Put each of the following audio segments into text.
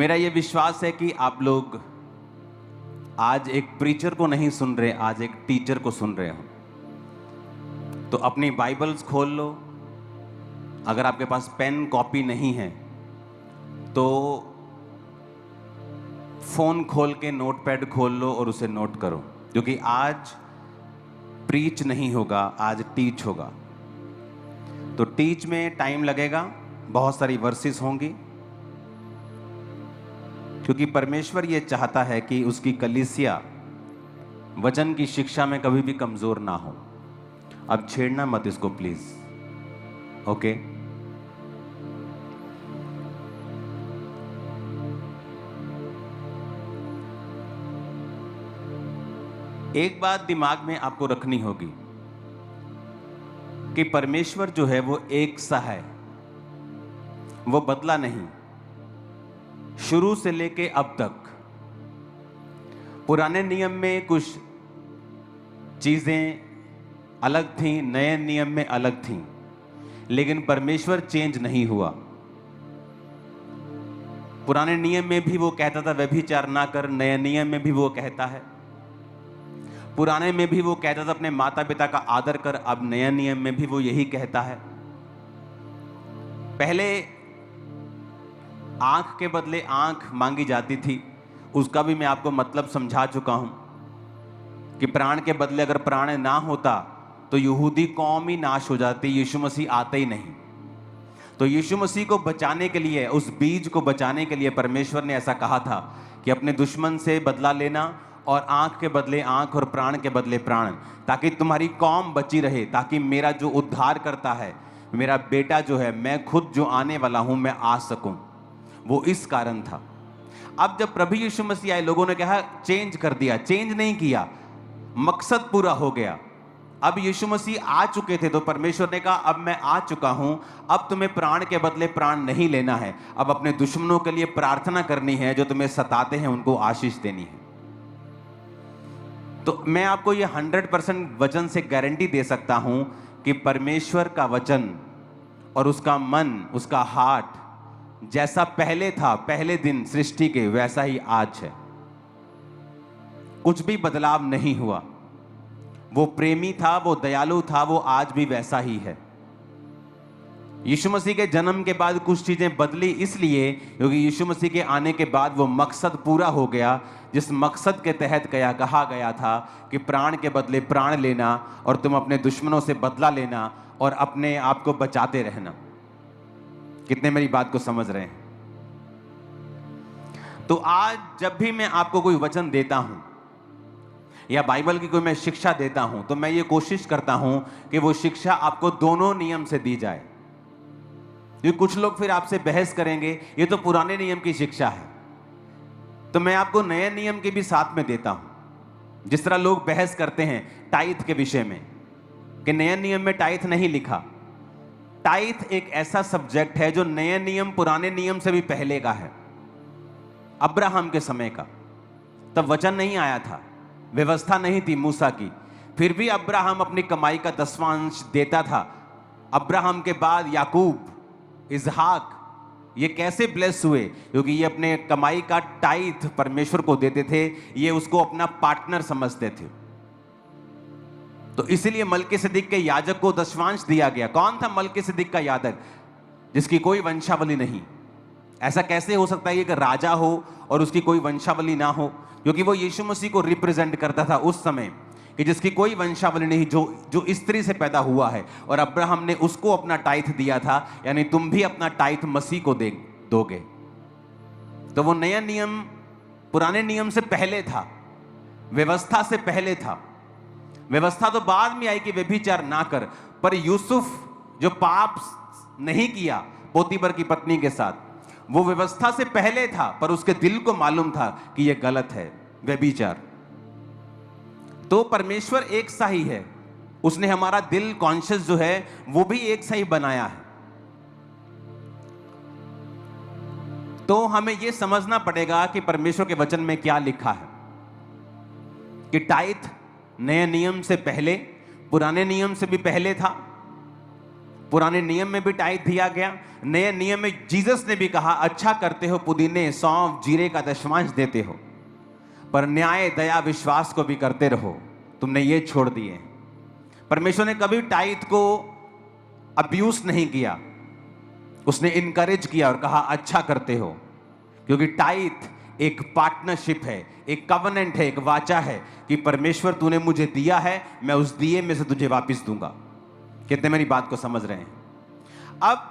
मेरा ये विश्वास है कि आप लोग आज एक प्रीचर को नहीं सुन रहे, आज एक टीचर को सुन रहे हो। तो अपनी बाइबल्स खोल लो। अगर आपके पास पेन कॉपी नहीं है तो फोन खोल के नोटपैड खोल लो और उसे नोट करो, क्योंकि आज प्रीच नहीं होगा, आज टीच होगा। तो टीच में टाइम लगेगा, बहुत सारी वर्सेस होंगी, क्योंकि परमेश्वर ये चाहता है कि उसकी कलीसिया वचन की शिक्षा में कभी भी कमजोर ना हो। अब छेड़ना मत इसको प्लीज, ओके? एक बात दिमाग में आपको रखनी होगी कि परमेश्वर जो है वो एक सा है, वो बदला नहीं। शुरू से लेके अब तक पुराने नियम में कुछ चीजें अलग थीं, नए नियम में अलग थीं, लेकिन परमेश्वर चेंज नहीं हुआ। पुराने नियम में भी वो कहता था व्यभिचार ना कर, नए नियम में भी वो कहता है। पुराने में भी वो कहता था अपने माता पिता का आदर कर, अब नए नियम में भी वो यही कहता है। पहले आंख के बदले आंख मांगी जाती थी, उसका भी मैं आपको मतलब समझा चुका हूं कि प्राण के बदले अगर प्राण ना होता तो यहूदी कौम ही नाश हो जाती, यीशु मसीह आते ही नहीं। तो यीशु मसीह को बचाने के लिए, उस बीज को बचाने के लिए परमेश्वर ने ऐसा कहा था कि अपने दुश्मन से बदला लेना, और आंख के बदले आंख और प्राण के बदले प्राण, ताकि तुम्हारी कौम बची रहे, ताकि मेरा जो उद्धार करता है, मेरा बेटा जो है, मैं खुद जो आने वाला हूं, मैं आ सकूं। वो इस कारण था। अब जब प्रभु यीशु मसीह आए, लोगों ने कहा चेंज कर दिया। चेंज नहीं किया, मकसद पूरा हो गया। अब यीशु मसीह आ चुके थे तो परमेश्वर ने कहा अब मैं आ चुका हूं, अब तुम्हें प्राण के बदले प्राण नहीं लेना है, अब अपने दुश्मनों के लिए प्रार्थना करनी है, जो तुम्हें सताते हैं उनको आशीष देनी है। तो मैं आपको ये 100% वचन से गारंटी दे सकता हूं कि परमेश्वर का वचन और उसका मन, उसका हार्ट जैसा पहले था, पहले दिन सृष्टि के, वैसा ही आज है। कुछ भी बदलाव नहीं हुआ। वो प्रेमी था, वो दयालु था, वो आज भी वैसा ही है। यीशु मसीह के जन्म के बाद कुछ चीजें बदली, इसलिए क्योंकि यीशु मसीह के आने के बाद वो मकसद पूरा हो गया, जिस मकसद के तहत कहा गया था कि प्राण के बदले प्राण लेना, और तुम अपने दुश्मनों से बदला लेना, और अपने आप को बचाते रहना। कितने मेरी बात को समझ रहे हैं? तो आज जब भी मैं आपको कोई वचन देता हूं या बाइबल की कोई मैं शिक्षा देता हूं, तो मैं ये कोशिश करता हूं कि वो शिक्षा आपको दोनों नियम से दी जाए। क्योंकि कुछ लोग फिर आपसे बहस करेंगे ये तो पुराने नियम की शिक्षा है, तो मैं आपको नए नियम के भी साथ में देता हूं। जिस तरह लोग बहस करते हैं टाइथ के विषय में कि नए नियम में टाइथ नहीं लिखा। टाइथ एक ऐसा सब्जेक्ट है जो नए नियम, पुराने नियम से भी पहले का है, अब्राहम के समय का। तब वचन नहीं आया था, व्यवस्था नहीं थी मूसा की, फिर भी अब्राहम अपनी कमाई का 10वां अंश देता था। अब्राहम के बाद याकूब, इसहाक, ये कैसे ब्लेस हुए? क्योंकि ये अपने कमाई का टाइथ परमेश्वर को देते थे, ये उसको अपना पार्टनर समझते थे। तो इसीलिए मलकीसिदक के याजक को दशवांश दिया गया। कौन था मलकीसिदक का याजक? जिसकी कोई वंशावली नहीं। ऐसा कैसे हो सकता है कि राजा हो और उसकी कोई वंशावली ना हो? क्योंकि वो यीशु मसीह को रिप्रेजेंट करता था उस समय, कि जिसकी कोई वंशावली नहीं, जो स्त्री से पैदा हुआ है, और अब्राहम ने उसको अपना टाइथ दिया था। यानी तुम भी अपना टाइथ मसीह को दोगे। तो वो नया नियम पुराने नियम से पहले था, व्यवस्था से पहले था। व्यवस्था तो बाद में आई कि व्यभिचार ना कर, पर यूसुफ जो पाप नहीं किया पोतीफर की पत्नी के साथ, वो व्यवस्था से पहले था, पर उसके दिल को मालूम था कि यह गलत है, व्यभिचार। तो परमेश्वर एक सा ही है, उसने हमारा दिल, कॉन्शियस जो है वो भी एक सा ही बनाया है। तो हमें यह समझना पड़ेगा कि परमेश्वर के वचन में क्या लिखा है, कि टाइथ नए नियम से पहले, पुराने नियम से भी पहले था, पुराने नियम में भी टाइट दिया गया, नए नियम में जीसस ने भी कहा अच्छा करते हो, पुदीने, सौंफ, जीरे का दशमांश देते हो, पर न्याय, दया, विश्वास को भी करते रहो, तुमने ये छोड़ दिए। परमेश्वर ने कभी टाइट को अब्यूज नहीं किया, उसने इनकरेज किया और कहा अच्छा करते हो, क्योंकि टाइट एक पार्टनरशिप है, एक कवनेंट है, एक वाचा है कि परमेश्वर तूने मुझे दिया है, मैं उस दिए में से तुझे वापस दूंगा। कितने मेरी बात को समझ रहे हैं? अब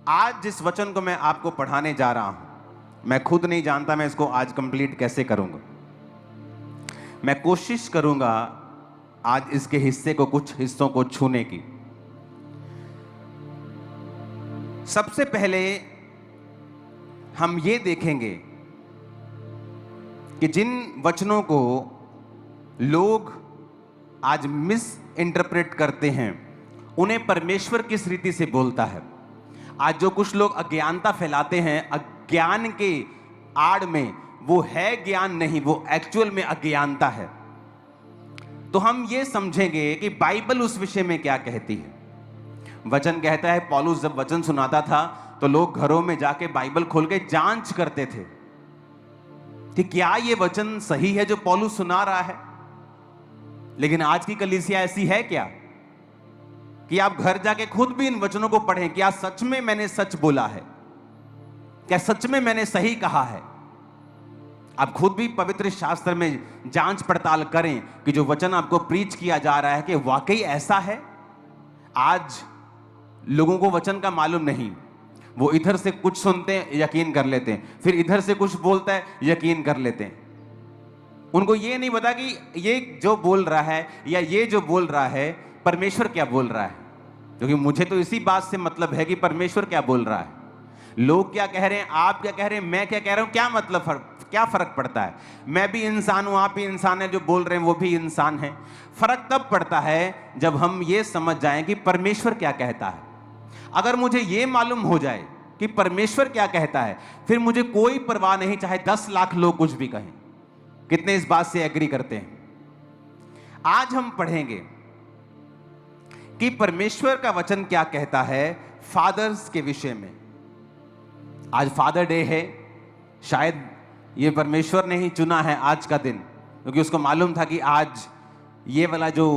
आज जिस वचन को मैं आपको पढ़ाने जा रहा हूं, मैं खुद नहीं जानता मैं इसको आज कंप्लीट कैसे करूंगा। मैं कोशिश करूंगा आज इसके हिस्से को, कुछ हिस्सों को छूने की। सबसे पहले हम ये देखेंगे कि जिन वचनों को लोग आज मिस इंटरप्रेट करते हैं, उन्हें परमेश्वर किस रीति से बोलता है। आज जो कुछ लोग अज्ञानता फैलाते हैं, अज्ञान के आड़ में, वो है ज्ञान नहीं, वो एक्चुअल में अज्ञानता है। तो हम ये समझेंगे कि बाइबल उस विषय में क्या कहती है। वचन कहता है, पौलुस जब वचन सुनाता था तो लोग घरों में जाके बाइबल खोल के जांच करते थे कि क्या ये वचन सही है जो पौलुस सुना रहा है। लेकिन आज की कलीसिया ऐसी है क्या कि आप घर जाके खुद भी इन वचनों को पढ़ें, क्या सच में मैंने सच बोला है, क्या सच में मैंने सही कहा है। आप खुद भी पवित्र शास्त्र में जांच पड़ताल करें कि जो वचन आपको प्रीच किया जा रहा है कि वाकई ऐसा है। आज लोगों को वचन का मालूम नहीं, वो इधर से कुछ सुनते हैं, यकीन कर लेते हैं, फिर इधर से कुछ बोलता है, यकीन कर लेते हैं। उनको ये नहीं पता कि ये जो बोल रहा है या ये जो बोल रहा है परमेश्वर क्या बोल रहा है, क्योंकि मुझे तो इसी बात से मतलब है कि परमेश्वर क्या बोल रहा है। लोग क्या कह रहे हैं, आप क्या कह रहे हैं, मैं क्या कह रहा हूं, क्या मतलब क्या फर्क पड़ता है। मैं भी इंसान हूं, आप भी इंसान हैं, जो बोल रहे हैं वो भी इंसान हैं। फर्क तब पड़ता है जब हम ये समझ जाएं कि परमेश्वर क्या कहता है। अगर मुझे ये मालूम हो जाए कि परमेश्वर क्या कहता है, फिर मुझे कोई परवाह नहीं, चाहे 10 लाख लोग कुछ भी कहें। कितने इस बात से एग्री करते हैं? आज हम पढ़ेंगे कि परमेश्वर का वचन क्या कहता है फादर्स के विषय में। आज फादर डे है, शायद ये परमेश्वर ने ही चुना है आज का दिन, क्योंकि उसको मालूम था कि आज ये वाला जो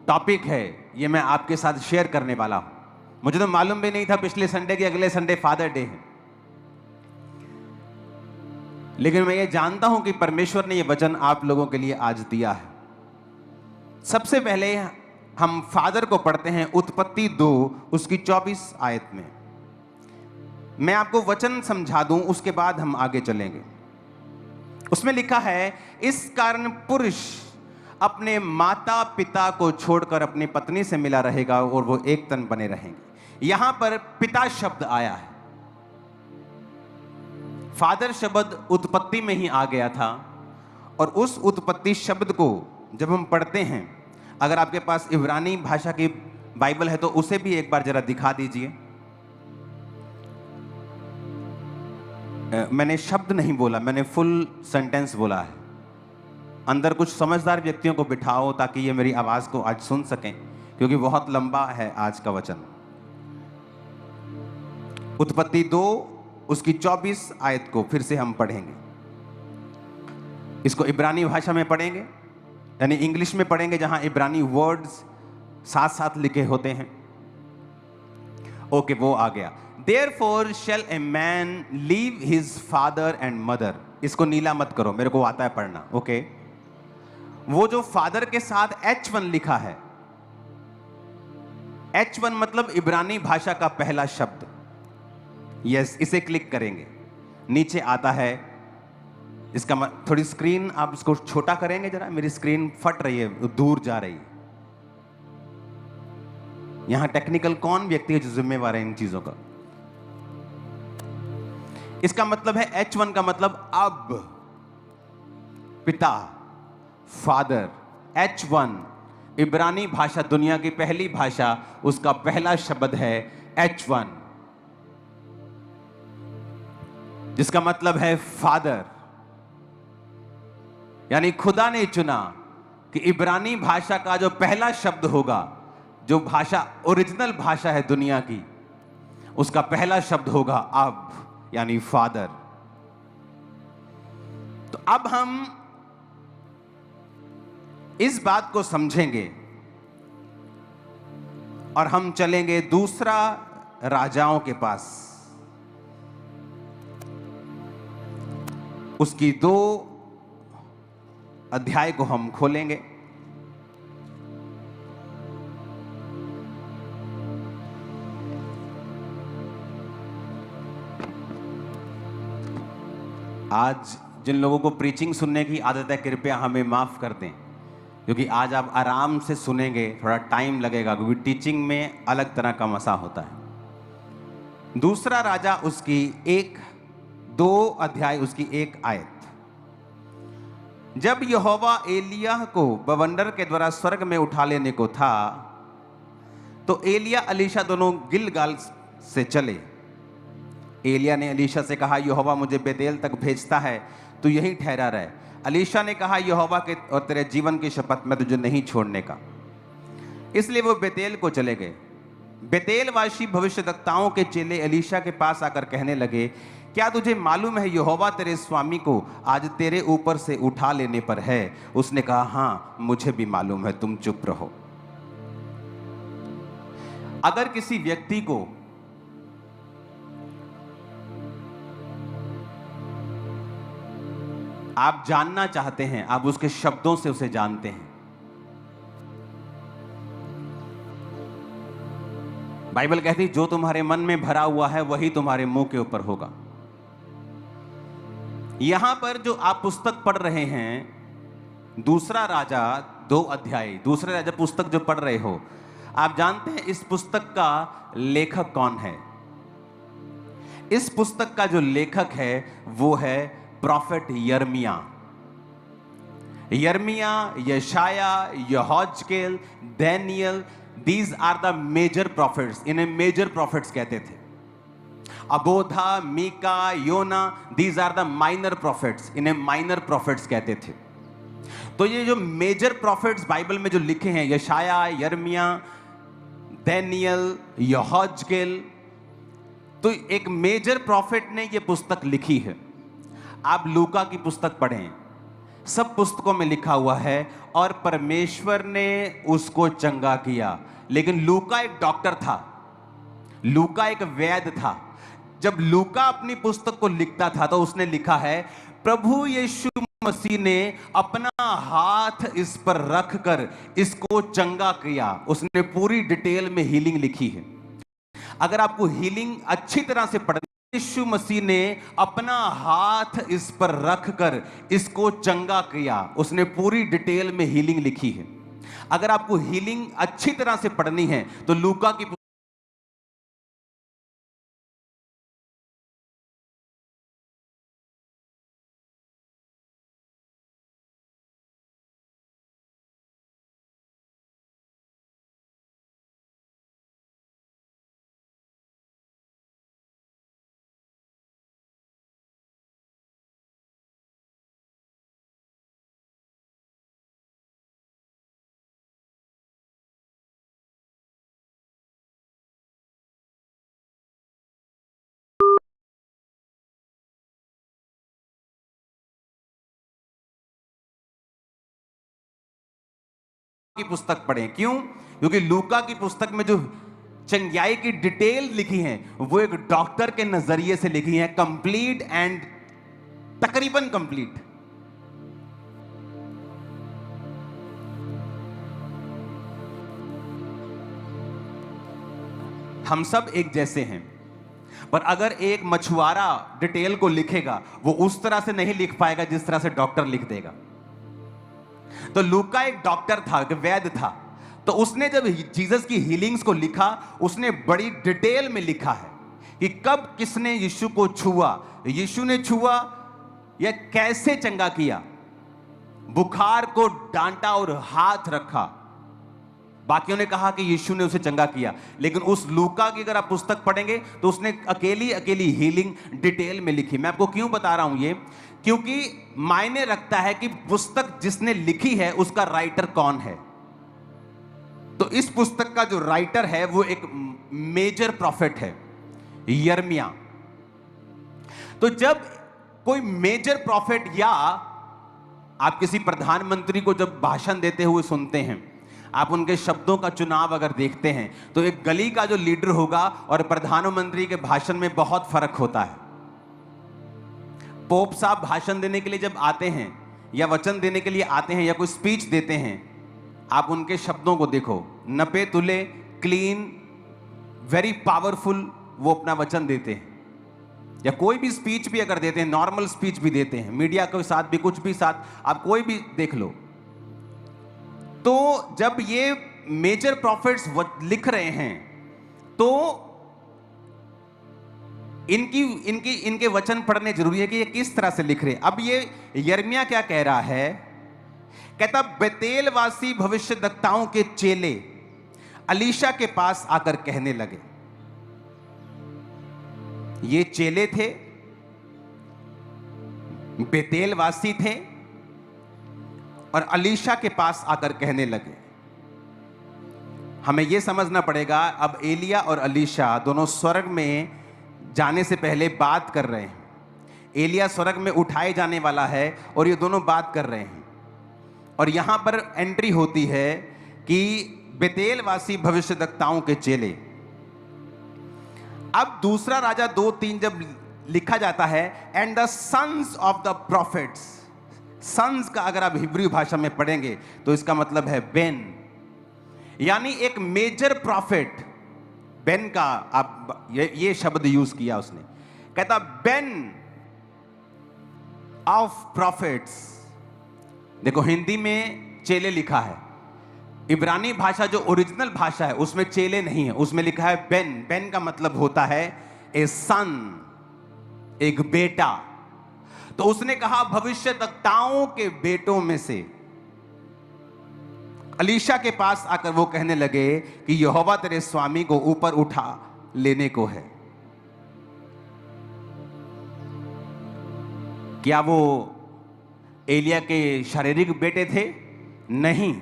टॉपिक है ये मैं आपके साथ शेयर करने वाला हूं। मुझे तो मालूम भी नहीं था पिछले संडे के अगले संडे फादर डे है, लेकिन मैं ये जानता हूं कि परमेश्वर ने ये वचन आप लोगों के लिए आज दिया है। सबसे पहले हम फादर को पढ़ते हैं उत्पत्ति 2 उसकी 24 आयत में। मैं आपको वचन समझा दूं, उसके बाद हम आगे चलेंगे। उसमें लिखा है, इस कारण पुरुष अपने माता पिता को छोड़कर अपनी पत्नी से मिला रहेगा और वो एक तन बने रहेंगे। यहां पर पिता शब्द आया है। फादर शब्द उत्पत्ति में ही आ गया था, और उस उत्पत्ति शब्द को जब हम पढ़ते हैं, अगर आपके पास इब्रानी भाषा की बाइबल है तो उसे भी एक बार जरा दिखा दीजिए। मैंने शब्द नहीं बोला, मैंने फुल सेंटेंस बोला है। अंदर कुछ समझदार व्यक्तियों को बिठाओ ताकि ये मेरी आवाज को आज सुन सकें, क्योंकि बहुत लंबा है आज का वचन। उत्पत्ति 2 उसकी 24 आयत को फिर से हम पढ़ेंगे। इसको इब्रानी भाषा में पढ़ेंगे, यानी इंग्लिश में पढ़ेंगे जहां इब्रानी वर्ड्स साथ साथ लिखे होते हैं। ओके, वो आ गया। Therefore shall a man leave his father and mother। इसको नीला मत करो, मेरे को आता है पढ़ना। ओके, वो जो फादर के साथ H1 लिखा है, H1 मतलब इब्रानी भाषा का पहला शब्द। यस, इसे क्लिक करेंगे, नीचे आता है इसका थोड़ी स्क्रीन आप इसको छोटा करेंगे जरा, मेरी स्क्रीन फट रही है, दूर जा रही है। यहां टेक्निकल कौन व्यक्ति है जो जिम्मेवार है इन चीजों का? इसका मतलब है H1 का मतलब अब, पिता, फादर। H1 इब्रानी भाषा, दुनिया की पहली भाषा, उसका पहला शब्द है H1, जिसका मतलब है फादर। यानी खुदा ने चुना कि इब्रानी भाषा का जो पहला शब्द होगा, जो भाषा ओरिजिनल भाषा है दुनिया की, उसका पहला शब्द होगा अब, यानी फादर। तो अब हम इस बात को समझेंगे और हम चलेंगे दूसरा राजाओं के पास। उसकी 2 अध्याय को हम खोलेंगे। आज जिन लोगों को प्रीचिंग सुनने की आदत है, कृपया हमें माफ कर दें, क्योंकि आज आप आराम से सुनेंगे, थोड़ा टाइम लगेगा, क्योंकि टीचिंग में अलग तरह का मसा होता है। दूसरा राजा उसकी 2 अध्याय उसकी 1 आयत। जब यहोवा एलिय्याह को बवंडर के द्वारा स्वर्ग में उठा लेने को था, तो एलिय्याह अलीशा दोनों गिलगाल से चले। एलिय्याह ने अलीशा से कहा, यहोवा मुझे बेतेल तक भेजता है, तू यहीं ठहरा रहे। अलीशा ने कहा, यहोवा के और तेरे जीवन की शपथ मैं तुझे नहीं छोड़ने का। इसलिए वो बेतेल को चले गए। बेतेलवासी भविष्यद्वक्ताओं के चेले अलीशा के पास आकर कहने लगे, क्या तुझे मालूम है यहोवा तेरे स्वामी को आज तेरे ऊपर से उठा लेने पर है? उसने कहा, हाँ मुझे भी मालूम है, तुम चुप रहो। अगर किसी व्यक्ति को आप जानना चाहते हैं, आप उसके शब्दों से उसे जानते हैं। बाइबल कहती है, जो तुम्हारे मन में भरा हुआ है वही तुम्हारे मुंह के ऊपर होगा। यहां पर जो आप पुस्तक पढ़ रहे हैं, दूसरा राजा 2 अध्याय, दूसरा राजा पुस्तक जो पढ़ रहे हो, आप जानते हैं इस पुस्तक का लेखक कौन है? इस पुस्तक का जो लेखक है वो है प्रॉफेट यिर्मयाह। यिर्मयाह, यशाया, यहोजकेल, दानियल, these are the major prophets. इन्हें मेजर प्रॉफिट्स कहते थे। अबोधा, मीका, योना, these are the minor prophets. इन्हें माइनर प्रॉफिट्स कहते थे। तो ये जो मेजर प्रॉफिट्स बाइबल में जो लिखे हैं, यशाया, यिर्मयाह, दानियल, यहोजकेल, तो एक मेजर प्रॉफिट ने ये पुस्तक लिखी है। आप लूका की पुस्तक पढ़ें, सब पुस्तकों में लिखा हुआ है, और परमेश्वर ने उसको चंगा किया। लेकिन लूका एक डॉक्टर था, लूका एक वैद्य था। जब लूका अपनी पुस्तक को लिखता था तो उसने लिखा है, प्रभु यीशु मसीह ने अपना हाथ इस पर रखकर इसको चंगा किया। उसने पूरी डिटेल में हीलिंग लिखी है। अगर आपको हीलिंग अच्छी तरह से पढ़नी, यीशु मसीह ने अपना हाथ इस पर रखकर इसको चंगा किया, उसने पूरी डिटेल में हीलिंग लिखी है। अगर आपको हीलिंग अच्छी तरह से पढ़नी है तो लूका की पुस्तक पढ़ें। क्यों? क्योंकि लूका की पुस्तक में जो चंगाई की डिटेल लिखी है वो एक डॉक्टर के नजरिए से लिखी है, कंप्लीट एंड तकरीबन कंप्लीट। हम सब एक जैसे हैं, पर अगर एक मछुआरा डिटेल को लिखेगा वो उस तरह से नहीं लिख पाएगा जिस तरह से डॉक्टर लिख देगा। तो लूका एक डॉक्टर था, एक वैद्य था, तो उसने जब जीसस की हीलिंग्स को लिखा, उसने बड़ी डिटेल में लिखा है कि कब किसने यीशु को छुआ, यीशु ने छुआ या कैसे चंगा किया, बुखार को डांटा और हाथ रखा। बाकियों ने कहा कि यीशु ने उसे चंगा किया, लेकिन उस लूका की अगर आप पुस्तक पढ़ेंगे तो उसने अकेली हीलिंग डिटेल में लिखी। मैं आपको क्यों बता रहा हूं ये, क्योंकि मायने रखता है कि पुस्तक जिसने लिखी है उसका राइटर कौन है। तो इस पुस्तक का जो राइटर है वो एक मेजर प्रॉफिट है, यिर्मयाह। तो जब कोई मेजर प्रॉफिट या आप किसी प्रधानमंत्री को जब भाषण देते हुए सुनते हैं, आप उनके शब्दों का चुनाव अगर देखते हैं, तो एक गली का जो लीडर होगा और प्रधानमंत्री के भाषण में बहुत फर्क होता है। पोप साहब भाषण देने के लिए जब आते हैं या वचन देने के लिए आते हैं या कोई स्पीच देते हैं, आप उनके शब्दों को देखो, नपे तुले, क्लीन, वेरी पावरफुल वो अपना वचन देते हैं। या कोई भी स्पीच भी अगर देते हैं, नॉर्मल स्पीच भी देते हैं, मीडिया के साथ भी, कुछ भी साथ, आप कोई भी देख लो। तो जब ये मेजर प्रॉफिट्स लिख रहे हैं तो इनके वचन पढ़ने जरूरी है कि ये किस तरह से लिख रहे हैं। अब ये यिर्मयाह क्या कह रहा है, कहता बेतेलवासी भविष्यद्वक्ताओं के चेले अलीशा के पास आकर कहने लगे। ये चेले थे, बेतेलवासी थे और अलीशा के पास आकर कहने लगे। हमें यह समझना पड़ेगा, अब एलिया और अलीशा दोनों स्वर्ग में जाने से पहले बात कर रहे हैं। एलिया स्वर्ग में उठाए जाने वाला है और ये दोनों बात कर रहे हैं। और यहां पर एंट्री होती है कि बेतेलवासी भविष्यद्वक्ताओं के चेले। अब दूसरा राजा 2:3 जब लिखा जाता है, and the sons of the prophets. Sons का अगर आप हिब्रू भाषा में पढ़ेंगे तो इसका मतलब है बेन, यानी एक मेजर प्रॉफिट। बेन का आप ये शब्द यूज किया उसने, कहता बेन ऑफ प्रॉफिट्स। देखो हिंदी में चेले लिखा है, इब्रानी भाषा जो ओरिजिनल भाषा है उसमें चेले नहीं है, उसमें लिखा है बेन। बेन का मतलब होता है ए सन, एक बेटा। तो उसने कहा भविष्यद्वक्ताओं के बेटों में से। अलीशा के पास आकर वो कहने लगे कि यहोवा तेरे स्वामी को ऊपर उठा लेने को है। क्या वो एलिया के शारीरिक बेटे थे? नहीं,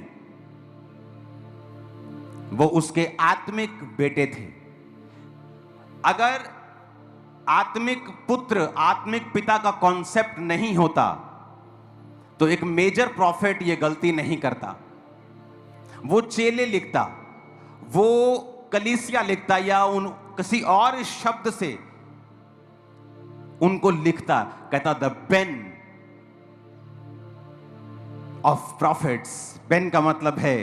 वो उसके आत्मिक बेटे थे। अगर आत्मिक पुत्र, आत्मिक पिता का कॉन्सेप्ट नहीं होता तो एक मेजर प्रॉफिट ये गलती नहीं करता। वो चेले लिखता, वो कलीसिया लिखता या उन किसी और शब्द से उनको लिखता, कहता the ben of prophets. Ben का मतलब है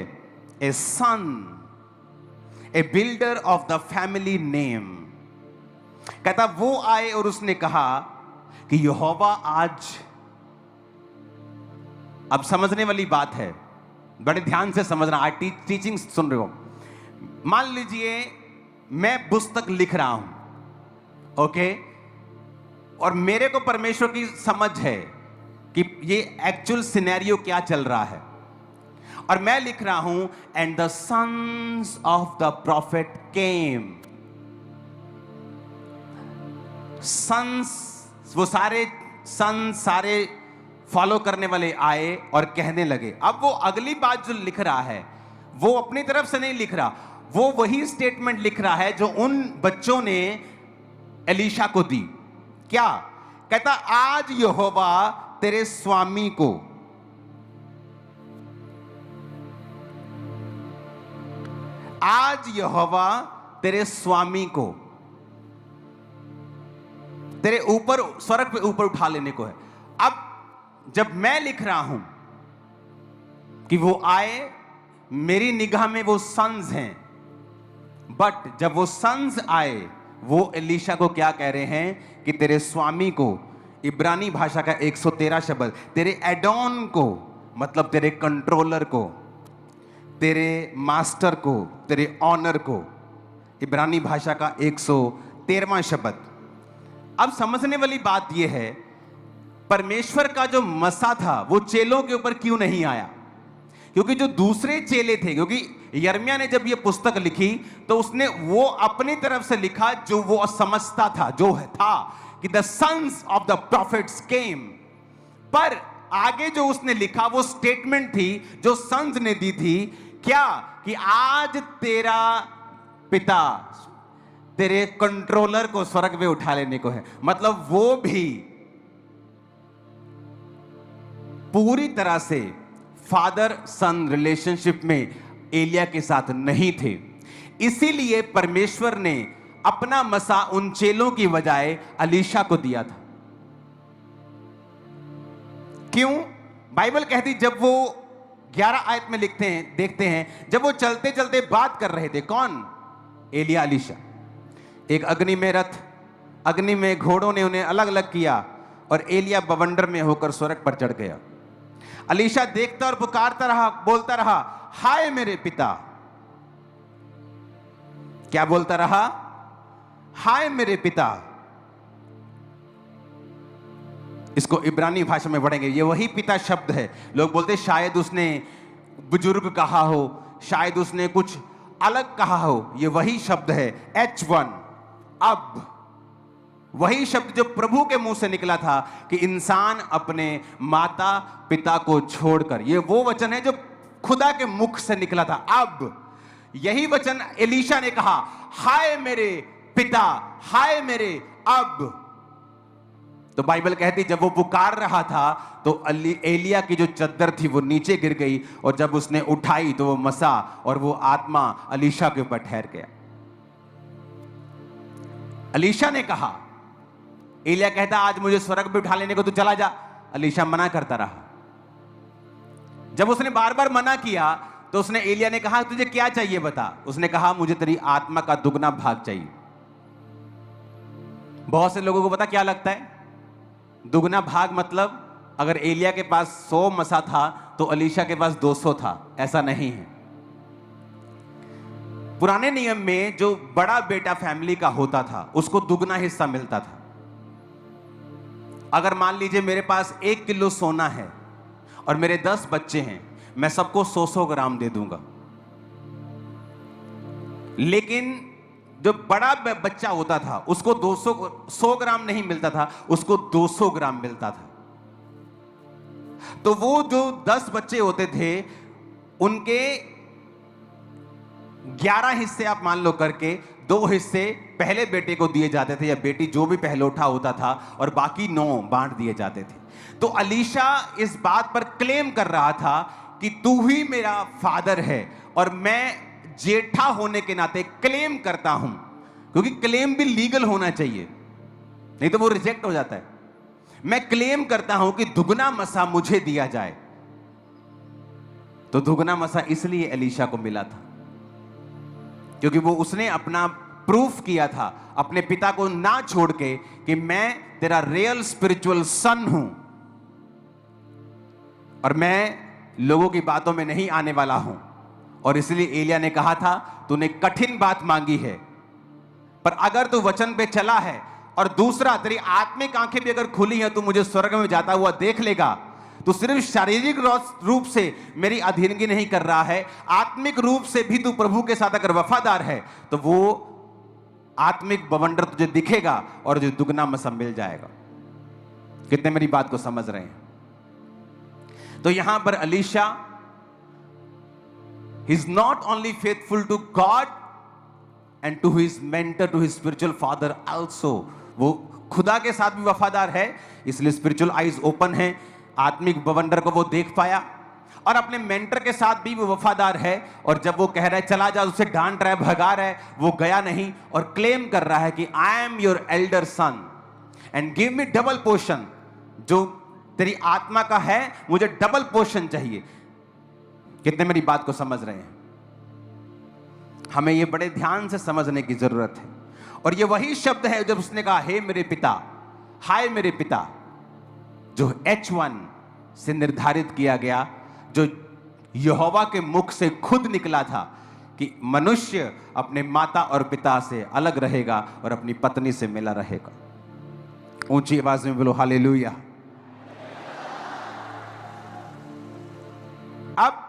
a son, a builder of the family name. कहता वो आए और उसने कहा कि यहोवा आज, अब समझने वाली बात है, बड़े ध्यान से समझना, आज टीचिंग सुन रहे हो। मान लीजिए मैं पुस्तक लिख रहा हूं, ओके, और मेरे को परमेश्वर की समझ है कि ये एक्चुअल सिनेरियो क्या चल रहा है, और मैं लिख रहा हूं and the sons of the prophet came. Sons, वो सारे सन्स, सारे फॉलो करने वाले आए और कहने लगे। अब वो अगली बात जो लिख रहा है वो अपनी तरफ से नहीं लिख रहा, वो वही स्टेटमेंट लिख रहा है जो उन बच्चों ने एलीशा को दी। क्या कहता? आज यहोवा तेरे स्वामी को, आज यहोवा तेरे स्वामी को तेरे ऊपर, स्वर्ग पे ऊपर उठा लेने को है। अब जब मैं लिख रहा हूं कि वो आए, मेरी निगाह में वो सन्स हैं, बट जब वो सन्स आए वो एलीशा को क्या कह रहे हैं कि तेरे स्वामी को, इब्रानी भाषा का 113 शब्द, तेरे एडॉन को, मतलब तेरे कंट्रोलर को, तेरे मास्टर को, तेरे ऑनर को, इब्रानी भाषा का 113वां शब्द। अब समझने वाली बात यह है, परमेश्वर का जो मसा था वो चेलों के ऊपर क्यों नहीं आया? क्योंकि जो दूसरे चेले थे, क्योंकि यिर्मयाह ने जब ये पुस्तक लिखी तो उसने वो अपनी तरफ से लिखा जो वो समझता था, जो है था कि the sons of the prophets came. पर आगे जो उसने लिखा वो स्टेटमेंट थी जो सन्स ने दी थी क्या? कि आज तेरा पिता तेरे कंट्रोलर को स्वर्ग में उठा लेने को है। मतलब वो भी पूरी तरह से फादर सन रिलेशनशिप में एलिया के साथ नहीं थे। इसीलिए परमेश्वर ने अपना मसा उन चेलों की बजाय अलीशा को दिया था। क्यों? बाइबल कहती, जब वो 11 आयत में लिखते हैं, देखते हैं, जब वो चलते चलते बात कर रहे थे। कौन? एलिया, अलीशा। एक अग्नि में रथ, अग्नि में घोड़ों ने उन्हें अलग अलग किया और एलिया बवंडर में होकर स्वर्ग पर चढ़ गया। अलीशा देखता और पुकारता रहा, बोलता रहा, हाय मेरे पिता। क्या बोलता रहा? हाय मेरे पिता। इसको इब्रानी भाषा में पढ़ेंगे, ये वही पिता शब्द है। लोग बोलते शायद उसने बुजुर्ग कहा हो, शायद उसने कुछ अलग कहा हो। ये वही शब्द है, H1, अब। वही शब्द जो प्रभु के मुंह से निकला था कि इंसान अपने माता पिता को छोड़कर, ये वो वचन है जो खुदा के मुख से निकला था। अब यही वचन एलीशा ने कहा, हाय मेरे पिता, हाय मेरे अब। तो बाइबल कहती, जब वो पुकार रहा था तो एलिया की जो चद्दर थी वो नीचे गिर गई, और जब उसने उठाई तो वो मसा और वो आत्मा अलीशा के ऊपर ठहर गया। अलीशा ने कहा, एलिया कहता, आज मुझे स्वर्ग पे उठा लेने को, तू चला जा। अलीशा मना करता रहा। जब उसने बार बार मना किया तो उसने, एलिया ने कहा, तुझे क्या चाहिए बता। उसने कहा, मुझे तेरी आत्मा का दुगना भाग चाहिए। बहुत से लोगों को पता क्या लगता है? दुगना भाग मतलब अगर एलिया के पास 100 मसा था तो अलीशा के पास 200 था। ऐसा नहीं है। पुराने नियम में जो बड़ा बेटा फैमिली का होता था उसको दुगना हिस्सा मिलता था। अगर मान लीजिए मेरे पास 1 किलो सोना है और मेरे 10 बच्चे हैं, मैं सबको 100-100 ग्राम दे दूंगा। लेकिन जो बड़ा बच्चा होता था उसको 100 ग्राम नहीं मिलता था, उसको 200 ग्राम मिलता था। तो वो जो 10 बच्चे होते थे उनके 11 हिस्से आप मान लो करके, 2 हिस्से पहले बेटे को दिए जाते थे या बेटी जो भी पहलौठा होता था, और बाकी 9 बांट दिए जाते थे। तो अलीशा इस बात पर क्लेम कर रहा था कि तू ही मेरा फादर है, और मैं जेठा होने के नाते क्लेम करता हूं, क्योंकि क्लेम भी लीगल होना चाहिए, नहीं तो वो रिजेक्ट हो जाता है। मैं क्लेम करता हूं कि दुगना मसा मुझे दिया जाए। तो दुगना मसा इसलिए एलीशा को मिला था क्योंकि वो उसने अपना प्रूफ किया था अपने पिता को ना छोड़ के कि मैं तेरा रियल स्पिरिचुअल सन हूं और मैं लोगों की बातों में नहीं आने वाला हूं। और इसलिए एलिया ने कहा था, तूने कठिन बात मांगी है, पर अगर तू वचन पे चला है, और दूसरा तेरी आत्मिक आंखें भी अगर खुली हैं, तू मुझे स्वर्ग में जाता हुआ देख लेगा। तू सिर्फ शारीरिक रूप से मेरी अधीनगी नहीं कर रहा है, आत्मिक रूप से भी तू प्रभु के साथ अगर वफादार है, तो वो आत्मिक बवंडर तुझे दिखेगा और जो दुगना मसा मिल जाएगा। कितने मेरी बात को समझ रहे हैं? तो यहां पर Alisha he is not only faithful to God and to his mentor, to his spiritual father also, वो खुदा के साथ भी वफादार है, इसलिए स्पिरिचुअल आईज ओपन है, आत्मिक बवंडर को वो देख पाया, और अपने मेंटर के साथ भी वो वफादार है। और जब वो कह रहा है चला जा, उसे डांट रहा है, भगा रहा है, वो गया नहीं और क्लेम कर रहा है कि I am your elder son and give me double portion. जो तेरी आत्मा का है मुझे डबल पोर्शन चाहिए। कितने मेरी बात को समझ रहे हैं? हमें यह बड़े ध्यान से समझने की जरूरत है। और यह वही शब्द है जब उसने कहा, हे मेरे पिता, हाय मेरे पिता, जो H1 से निर्धारित किया गया, जो यहोवा के मुख से खुद निकला था कि मनुष्य अपने माता और पिता से अलग रहेगा और अपनी पत्नी से मिला रहेगा। ऊंची आवाज में बोलो हालेलुया। अब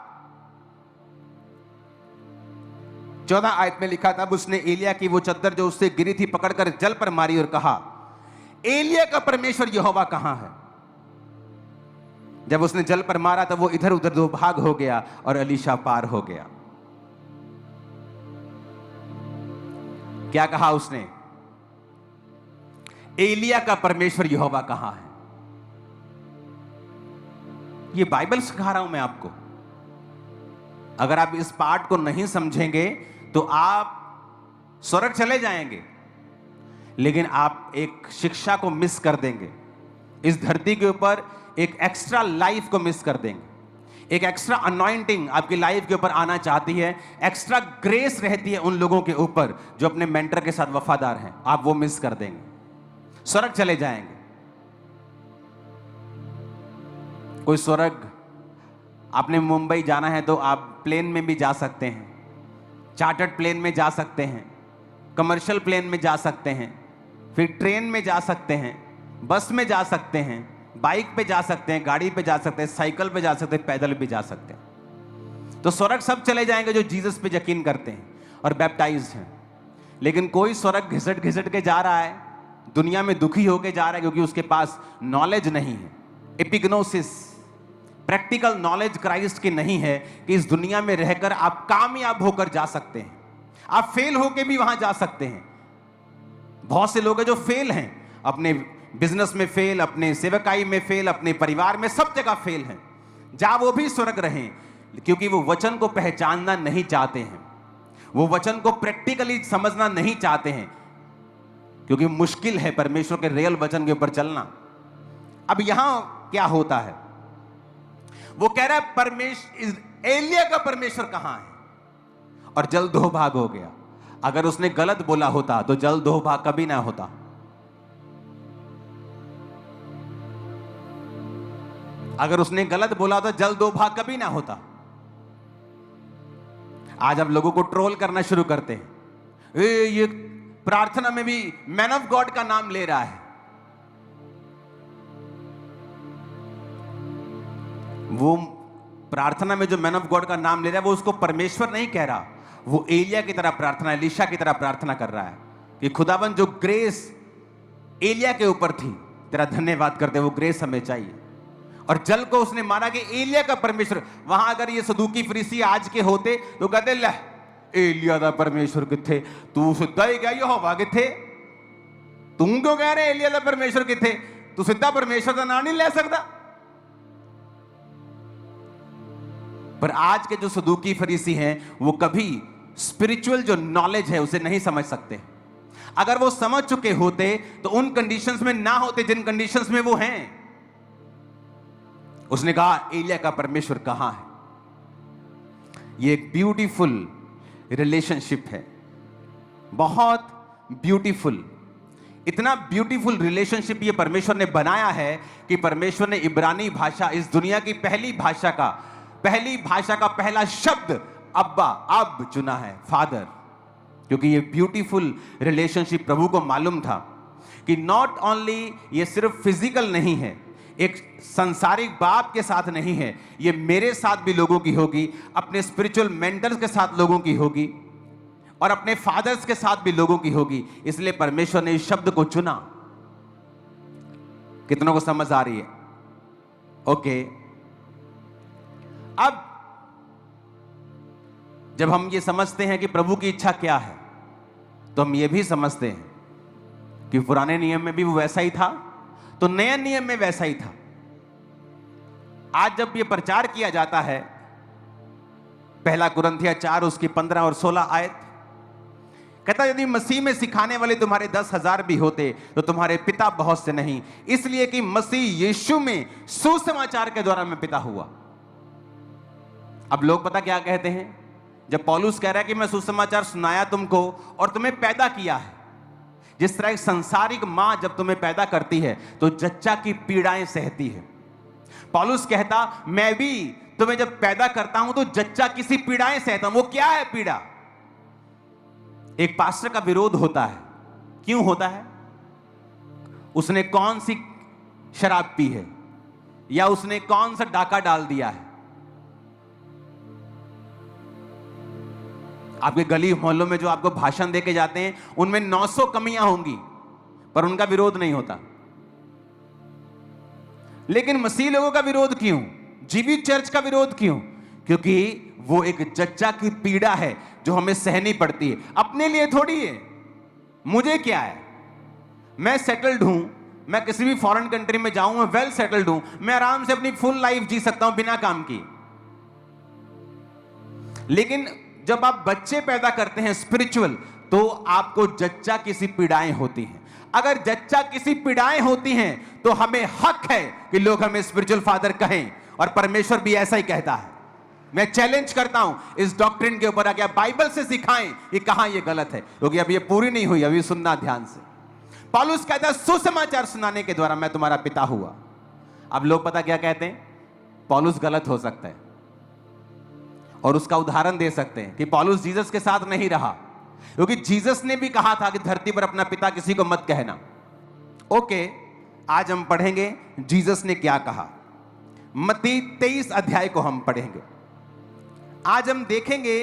14 आयत में लिखा था, अब उसने एलिया की वो चद्दर जो उससे गिरी थी पकड़कर जल पर मारी और कहा, एलिया का परमेश्वर यहोवा कहां है? जब उसने जल पर मारा तब वो इधर उधर दो भाग हो गया और अलीशा पार हो गया। क्या कहा उसने? एलिया का परमेश्वर यहोवा कहां है? ये बाइबल सिखा रहा हूं मैं आपको। अगर आप इस पार्ट को नहीं समझेंगे तो आप स्वर्ग चले जाएंगे, लेकिन आप एक शिक्षा को मिस कर देंगे। इस धरती के ऊपर एक एक्स्ट्रा लाइफ को मिस कर देंगे। एक एक्स्ट्रा अनॉइंटिंग आपकी लाइफ के ऊपर आना चाहती है, एक्स्ट्रा ग्रेस रहती है उन लोगों के ऊपर जो अपने मेंटर के साथ वफादार हैं, आप वो मिस कर देंगे, स्वर्ग चले जाएंगे। कोई स्वर्ग, आपने मुंबई जाना है तो आप प्लेन में भी जा सकते हैं, चार्टर्ड प्लेन में जा सकते हैं, कमर्शियल प्लेन में जा सकते हैं, फिर ट्रेन में जा सकते हैं, बस में जा सकते हैं, बाइक पे जा सकते हैं, गाड़ी पे जा सकते हैं, साइकिल पे जा सकते हैं, पैदल भी जा सकते हैं। तो स्वर्ग सब चले जाएंगे जो जीसस पे यकीन करते हैं और बैप्टाइज्ड हैं। लेकिन कोई स्वर्ग घिसट घिसट के जा रहा है, दुनिया में दुखी होके जा रहा है, क्योंकि उसके पास नॉलेज नहीं है, एपिग्नोसिस, प्रैक्टिकल नॉलेज क्राइस्ट की नहीं है कि इस दुनिया में रहकर आप कामयाब होकर जा सकते हैं, आप फेल होकर भी वहां जा सकते हैं। बहुत से लोग हैं जो फेल हैं, अपने बिजनेस में फेल, अपने सेवकाई में फेल, अपने परिवार में, सब जगह फेल हैं। जा वो भी स्वर्ग रहें, क्योंकि वो वचन को पहचानना नहीं चाहते हैं, वो वचन को प्रैक्टिकली समझना नहीं चाहते हैं, क्योंकि मुश्किल है परमेश्वर के रियल वचन के ऊपर चलना। अब यहां क्या होता है, वो कह रहा है परमेश्वर, एलिया का परमेश्वर कहां है, और जल दो भाग हो गया। अगर उसने गलत बोला होता तो जल दो भाग कभी ना होता। अगर उसने गलत बोला तो जल दो भाग कभी ना होता। आज आप लोगों को ट्रोल करना शुरू करते हैं, ये प्रार्थना में भी मैन ऑफ गॉड का नाम ले रहा है। वो प्रार्थना में जो मैन ऑफ गॉड का नाम ले रहा है, वो उसको परमेश्वर नहीं कह रहा, वो एलिया की तरह प्रार्थना, एलीशा की तरह प्रार्थना कर रहा है कि खुदावन जो ग्रेस एलिया के ऊपर थी, तेरा धन्यवाद करते, वो ग्रेस हमें चाहिए। और जल को उसने माना कि एलिया का परमेश्वर। वहां अगर ये सदूकी फरीसी आज के होते तो कहते ले एलिया दा परमेश्वर किथे, तू सीधा ही कह यहोवा किथे, तू क्यों कह रहे एलिया दा परमेश्वर किथे, तू सीधा परमेश्वर का नाम नहीं ले सकता। पर आज के जो सदूकी फरीसी हैं, वो कभी स्पिरिचुअल जो नॉलेज है उसे नहीं समझ सकते। अगर वो समझ चुके होते तो उन कंडीशंस में ना होते जिन कंडीशंस में वो हैं। उसने कहा एलिया का परमेश्वर कहां है। ये एक ब्यूटीफुल रिलेशनशिप है, बहुत ब्यूटीफुल। इतना ब्यूटीफुल रिलेशनशिप ये परमेश्वर ने बनाया है कि परमेश्वर ने इब्रानी भाषा, इस दुनिया की पहली भाषा का पहला शब्द अब्बा, अब चुना है, फादर। क्योंकि ये ब्यूटीफुल रिलेशनशिप प्रभु को मालूम था कि नॉट ओनली ये सिर्फ फिजिकल नहीं है, एक संसारिक बाप के साथ नहीं है, ये मेरे साथ भी लोगों की होगी, अपने स्पिरिचुअल मेंटर्स के साथ लोगों की होगी, और अपने फादर्स के साथ भी लोगों की होगी। इसलिए परमेश्वर ने इस शब्द को चुना। कितनों को समझ आ रही है? ओके। अब जब हम ये समझते हैं कि प्रभु की इच्छा क्या है, तो हम ये भी समझते हैं कि पुराने नियम में भी वो वैसा ही था, तो नए नियम में वैसा ही था। आज जब ये प्रचार किया जाता है, पहला कुरिन्थिया 4 उसकी 15 और 16 आयत कहता, यदि मसीह में सिखाने वाले तुम्हारे 10,000 भी होते तो तुम्हारे पिता बहुत से नहीं, इसलिए कि मसीह यीशु में सुसमाचार के द्वारा मैं पिता हुआ। अब लोग पता क्या कहते हैं, जब पौलुस कह रहा है कि मैं सुसमाचार सुनाया तुमको और तुम्हें पैदा किया है, जिस तरह एक संसारिक मां जब तुम्हें पैदा करती है तो जच्चा की पीड़ाएं सहती है, पौलुस कहता मैं भी तुम्हें जब पैदा करता हूं तो जच्चा किसी पीड़ाएं सहता हूं। वो क्या है पीड़ा? एक पास्टर का विरोध होता है। क्यों होता है? उसने कौन सी शराब पी है, या उसने कौन सा डाका डाल दिया है। आपके गली मोहल्लों में जो आपको भाषण देके जाते हैं, उनमें 900 कमियां होंगी, पर उनका विरोध नहीं होता। लेकिन मसीह लोगों का विरोध क्यों? जीवित चर्च का विरोध क्यों? क्योंकि वो एक जच्चा की पीड़ा है जो हमें सहनी पड़ती है, अपने लिए थोड़ी है। मुझे क्या है, मैं सेटल्ड हूं, मैं किसी भी फॉरेन कंट्री में जाऊं, मैं वेल सेटल्ड हूं, मैं आराम से अपनी फुल लाइफ जी सकता हूं बिना काम की। लेकिन जब आप बच्चे पैदा करते हैं स्पिरिचुअल, तो आपको जच्चा किसी पीड़ाएं होती हैं। अगर जच्चा किसी पीड़ाएं होती हैं तो हमें हक है कि लोग हमें स्पिरिचुअल फादर कहें, और परमेश्वर भी ऐसा ही कहता है। मैं चैलेंज करता हूं इस डॉक्ट्रिन के ऊपर, क्या बाइबल से सिखाएं कि कहां यह गलत है, क्योंकि अभी ये पूरी नहीं हुई, अभी सुनना ध्यान से। पौलुस कहता है सुसमाचार सुनाने के द्वारा मैं तुम्हारा पिता हुआ। अब लोग पता क्या कहते हैं, पौलुस गलत हो सकता है, और उसका उदाहरण दे सकते हैं कि पौलुस जीसस के साथ नहीं रहा, क्योंकि जीसस ने भी कहा था कि धरती पर अपना पिता किसी को मत कहना। ओके, आज हम पढ़ेंगे जीसस ने क्या कहा। मत्ती 23 अध्याय को हम पढ़ेंगे। आज हम देखेंगे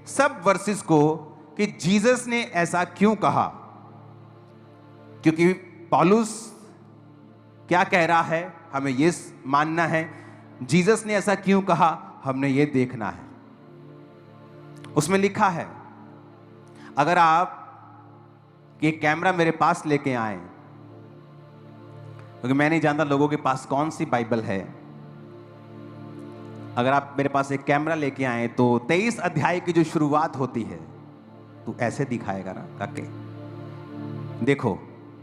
सब वर्सेस को कि जीसस ने ऐसा क्यों कहा, क्योंकि पौलुस क्या कह रहा है हमें यह मानना है, जीसस ने ऐसा क्यों कहा हमने यह देखना है। उसमें लिखा है, अगर आप ये कैमरा मेरे पास लेके आए, क्योंकि मैं नहीं जानता लोगों के पास कौन सी बाइबल है, अगर आप मेरे पास एक कैमरा लेके आए तो 23 अध्याय की जो शुरुआत होती है तो ऐसे दिखाएगा ना काके। देखो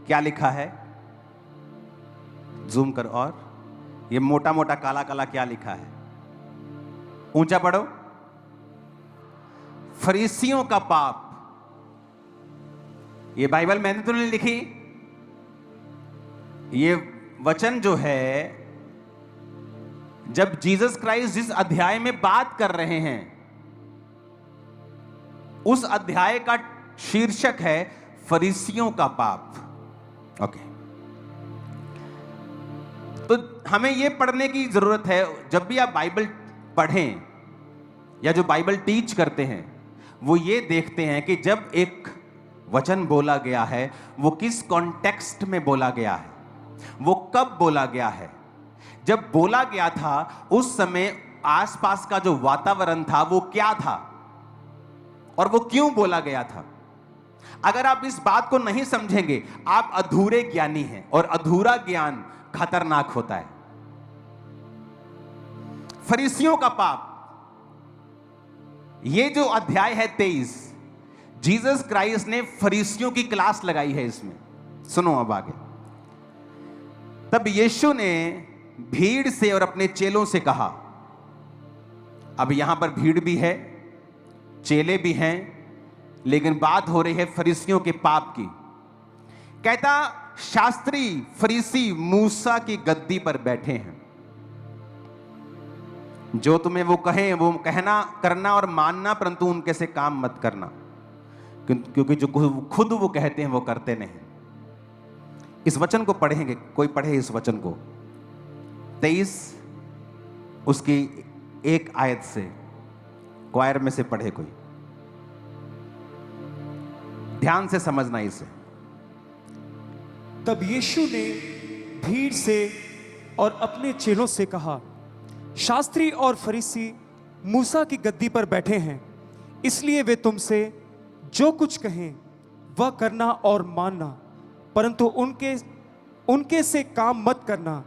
क्या लिखा है, जूम कर, और ये मोटा मोटा काला काला क्या लिखा है, ऊंचा पढ़ो, फरीसियों का पाप। ये बाइबल मैंने तो नहीं लिखी, ये वचन जो है, जब जीसस क्राइस्ट जिस अध्याय में बात कर रहे हैं उस अध्याय का शीर्षक है फरीसियों का पाप। ओके, तो हमें यह पढ़ने की जरूरत है, जब भी आप बाइबल पढ़ें या जो बाइबल टीच करते हैं वो ये देखते हैं कि जब एक वचन बोला गया है वो किस कॉन्टेक्स्ट में बोला गया है, वो कब बोला गया है। जब बोला गया था उस समय आसपास का जो वातावरण था वो क्या था और वो क्यों बोला गया था। अगर आप इस बात को नहीं समझेंगे आप अधूरे ज्ञानी हैं, और अधूरा ज्ञान खतरनाक होता है। फरीसियों का पाप, ये जो अध्याय है 23, जीसस क्राइस्ट ने फरीसियों की क्लास लगाई है इसमें। सुनो अब आगे। तब यीशु ने भीड़ से और अपने चेलों से कहा, अब यहां पर भीड़ भी है, चेले भी हैं, लेकिन बात हो रही है फरीसियों के पाप की। कहता, शास्त्री फरीसी मूसा की गद्दी पर बैठे हैं, जो तुम्हें वो कहें वो कहना करना और मानना, परंतु उनके से काम मत करना, क्योंकि जो खुद वो कहते हैं वो करते नहीं। इस वचन को पढ़ेंगे, कोई पढ़े इस वचन को, 23 उसकी एक आयत से, क्वायर में से पढ़े कोई, ध्यान से समझना इसे। तब यीशु ने भीड़ से और अपने चेलों से कहा, शास्त्री और फरीसी मूसा की गद्दी पर बैठे हैं, इसलिए वे तुमसे जो कुछ कहें वह करना और मानना, परंतु उनके से काम मत करना,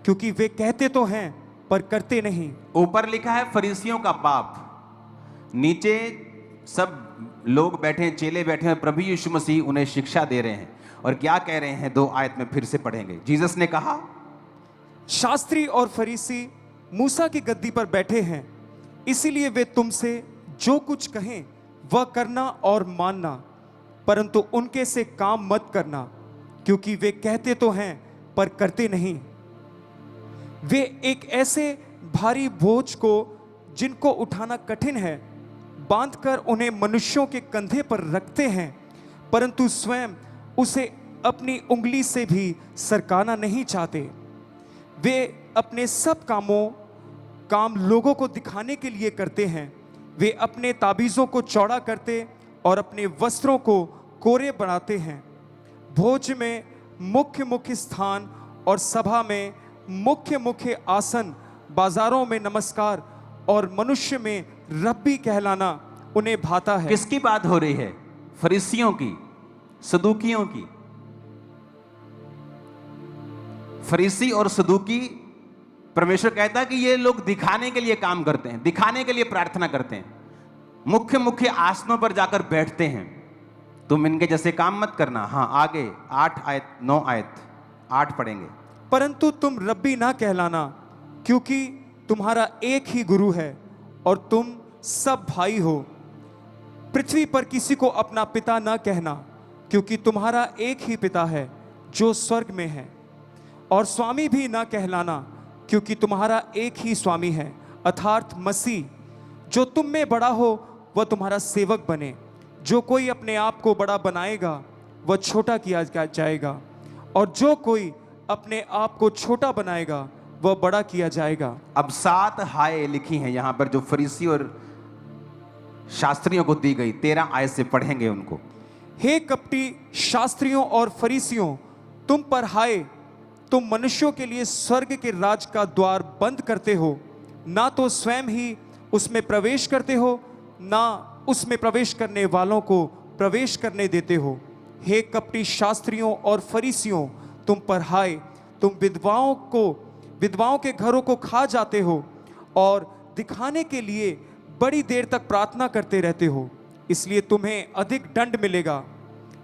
क्योंकि वे कहते तो हैं पर करते नहीं। ऊपर लिखा है फरीसियों का पाप, नीचे सब लोग बैठे हैं, चेले बैठे हैं, प्रभु यीशु मसीह उन्हें शिक्षा दे रहे हैं। और क्या कह रहे हैं, 2 आयत में फिर से पढ़ेंगे। जीसस ने कहा, शास्त्री और फरीसी मूसा की गद्दी पर बैठे हैं, इसीलिए वे तुमसे जो कुछ कहें वह करना और मानना, परंतु उनके से काम मत करना, क्योंकि वे कहते तो हैं पर करते नहीं। वे एक ऐसे भारी बोझ को जिनको उठाना कठिन है बांधकर उन्हें मनुष्यों के कंधे पर रखते हैं, परंतु स्वयं उसे अपनी उंगली से भी सरकाना नहीं चाहते। वे अपने सब काम लोगों को दिखाने के लिए करते हैं। वे अपने ताबीज़ों को चौड़ा करते और अपने वस्त्रों को कोरे बनाते हैं। भोज में मुख्य मुख्य स्थान और सभा में मुख्य मुख्य आसन, बाजारों में नमस्कार और मनुष्य में रब्बी कहलाना उन्हें भाता है। किसकी बात हो रही है? फरीसियों की। सदूकियों की। फरीसी और सदूकी, परमेश्वर कहता है कि ये लोग दिखाने के लिए काम करते हैं, दिखाने के लिए प्रार्थना करते हैं, मुख्य मुख्य आसनों पर जाकर बैठते हैं। तुम इनके जैसे काम मत करना। हाँ, आगे 8 आयत 9 आयत 8 पढ़ेंगे। परंतु तुम रब्बी ना कहलाना, क्योंकि तुम्हारा एक ही गुरु है और तुम सब भाई हो। पृथ्वी पर किसी को अपना पिता ना कहना, क्योंकि तुम्हारा एक ही पिता है जो स्वर्ग में है। और स्वामी भी ना कहलाना, क्योंकि तुम्हारा एक ही स्वामी है, अर्थात मसीह। जो तुम में बड़ा हो वह तुम्हारा सेवक बने। जो कोई अपने आप को बड़ा बनाएगा वह छोटा किया जाएगा, और जो कोई अपने आप को छोटा बनाएगा वह बड़ा किया जाएगा। अब 7 हाय लिखी हैं यहां पर, जो फरीसी और शास्त्रियों को दी गई। 13 आयत से पढ़ेंगे उनको। हे कपटी शास्त्रियों और फरीसियों, तुम पर हाय, तुम मनुष्यों के लिए स्वर्ग के राज का द्वार बंद करते हो, ना तो स्वयं ही उसमें प्रवेश करते हो, ना उसमें प्रवेश करने वालों को प्रवेश करने देते हो। हे कपटी शास्त्रियों और फरीसियों, तुम पर हाय, तुम विधवाओं के घरों को खा जाते हो और दिखाने के लिए बड़ी देर तक प्रार्थना करते रहते हो, इसलिए तुम्हें अधिक दंड मिलेगा।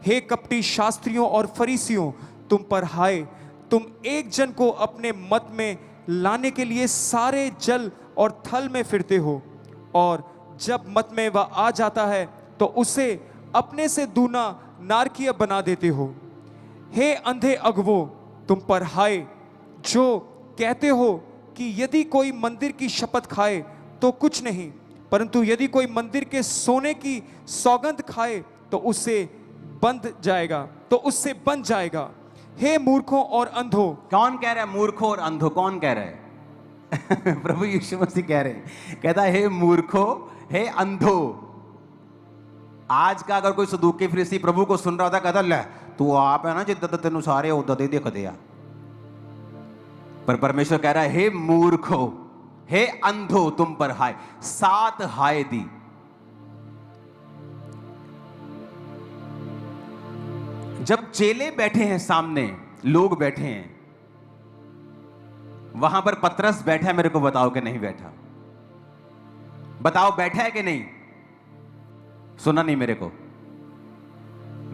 हे कपटी शास्त्रियों और फरीसियों, तुम पर हाय, तुम एक जन को अपने मत में लाने के लिए सारे जल और थल में फिरते हो, और जब मत में वह आ जाता है तो उसे अपने से दूना नारकीय बना देते हो। हे अंधे अगवो, तुम पर हाय, जो कहते हो कि यदि कोई मंदिर की शपथ खाए तो कुछ नहीं, परंतु यदि कोई मंदिर के सोने की सौगंध खाए तो उससे बन जाएगा। हे मूर्खों और अंधो। कौन कह रहा है मूर्खों और अंधो? कौन कह रहा है? प्रभु यीशु मसीह कह रहे हैं। कहता है हे मूर्खों, हे अंधो। आज का अगर कोई सदूकी फरीसी प्रभु को सुन रहा होता, कहता ले तू आप है ना जिद्दां तेनू सारे उद्दां दे दिखदे आ। पर परमेश्वर कह रहा है हे मूर्खो, हे अंधो, तुम पर हाय। 7 हाय दी। जब चेले बैठे हैं सामने, लोग बैठे हैं, वहां पर पतरस बैठा है। मेरे को बताओ कि नहीं बैठा? बताओ बैठा है कि नहीं? सुना नहीं मेरे को?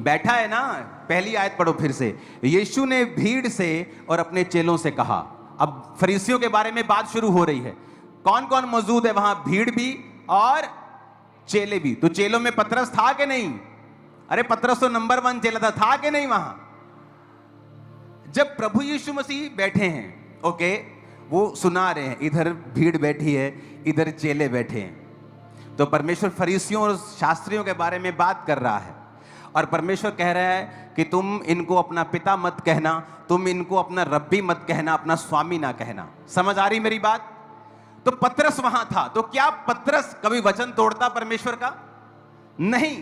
बैठा है ना? पहली आयत पढ़ो फिर से। यीशु ने भीड़ से और अपने चेलों से कहा। अब फरीसियों के बारे में बात शुरू हो रही है। कौन कौन मौजूद है वहां? भीड़ भी और चेले भी। तो चेलों में पतरस था कि नहीं? अरे पतरस तो नंबर 1 चेला था कि नहीं वहां? जब प्रभु यीशु मसीह बैठे हैं, ओके, वो सुना रहे हैं, इधर भीड़ बैठी है, इधर चेले बैठे हैं, तो परमेश्वर फरीसियों और शास्त्रियों के बारे में बात कर रहा है। और परमेश्वर कह रहा है कि तुम इनको अपना पिता मत कहना, तुम इनको अपना रब्बी मत कहना, अपना स्वामी ना कहना। समझ आ रही मेरी बात? तो पतरस वहां था। तो क्या पतरस कभी वचन तोड़ता परमेश्वर का? नहीं।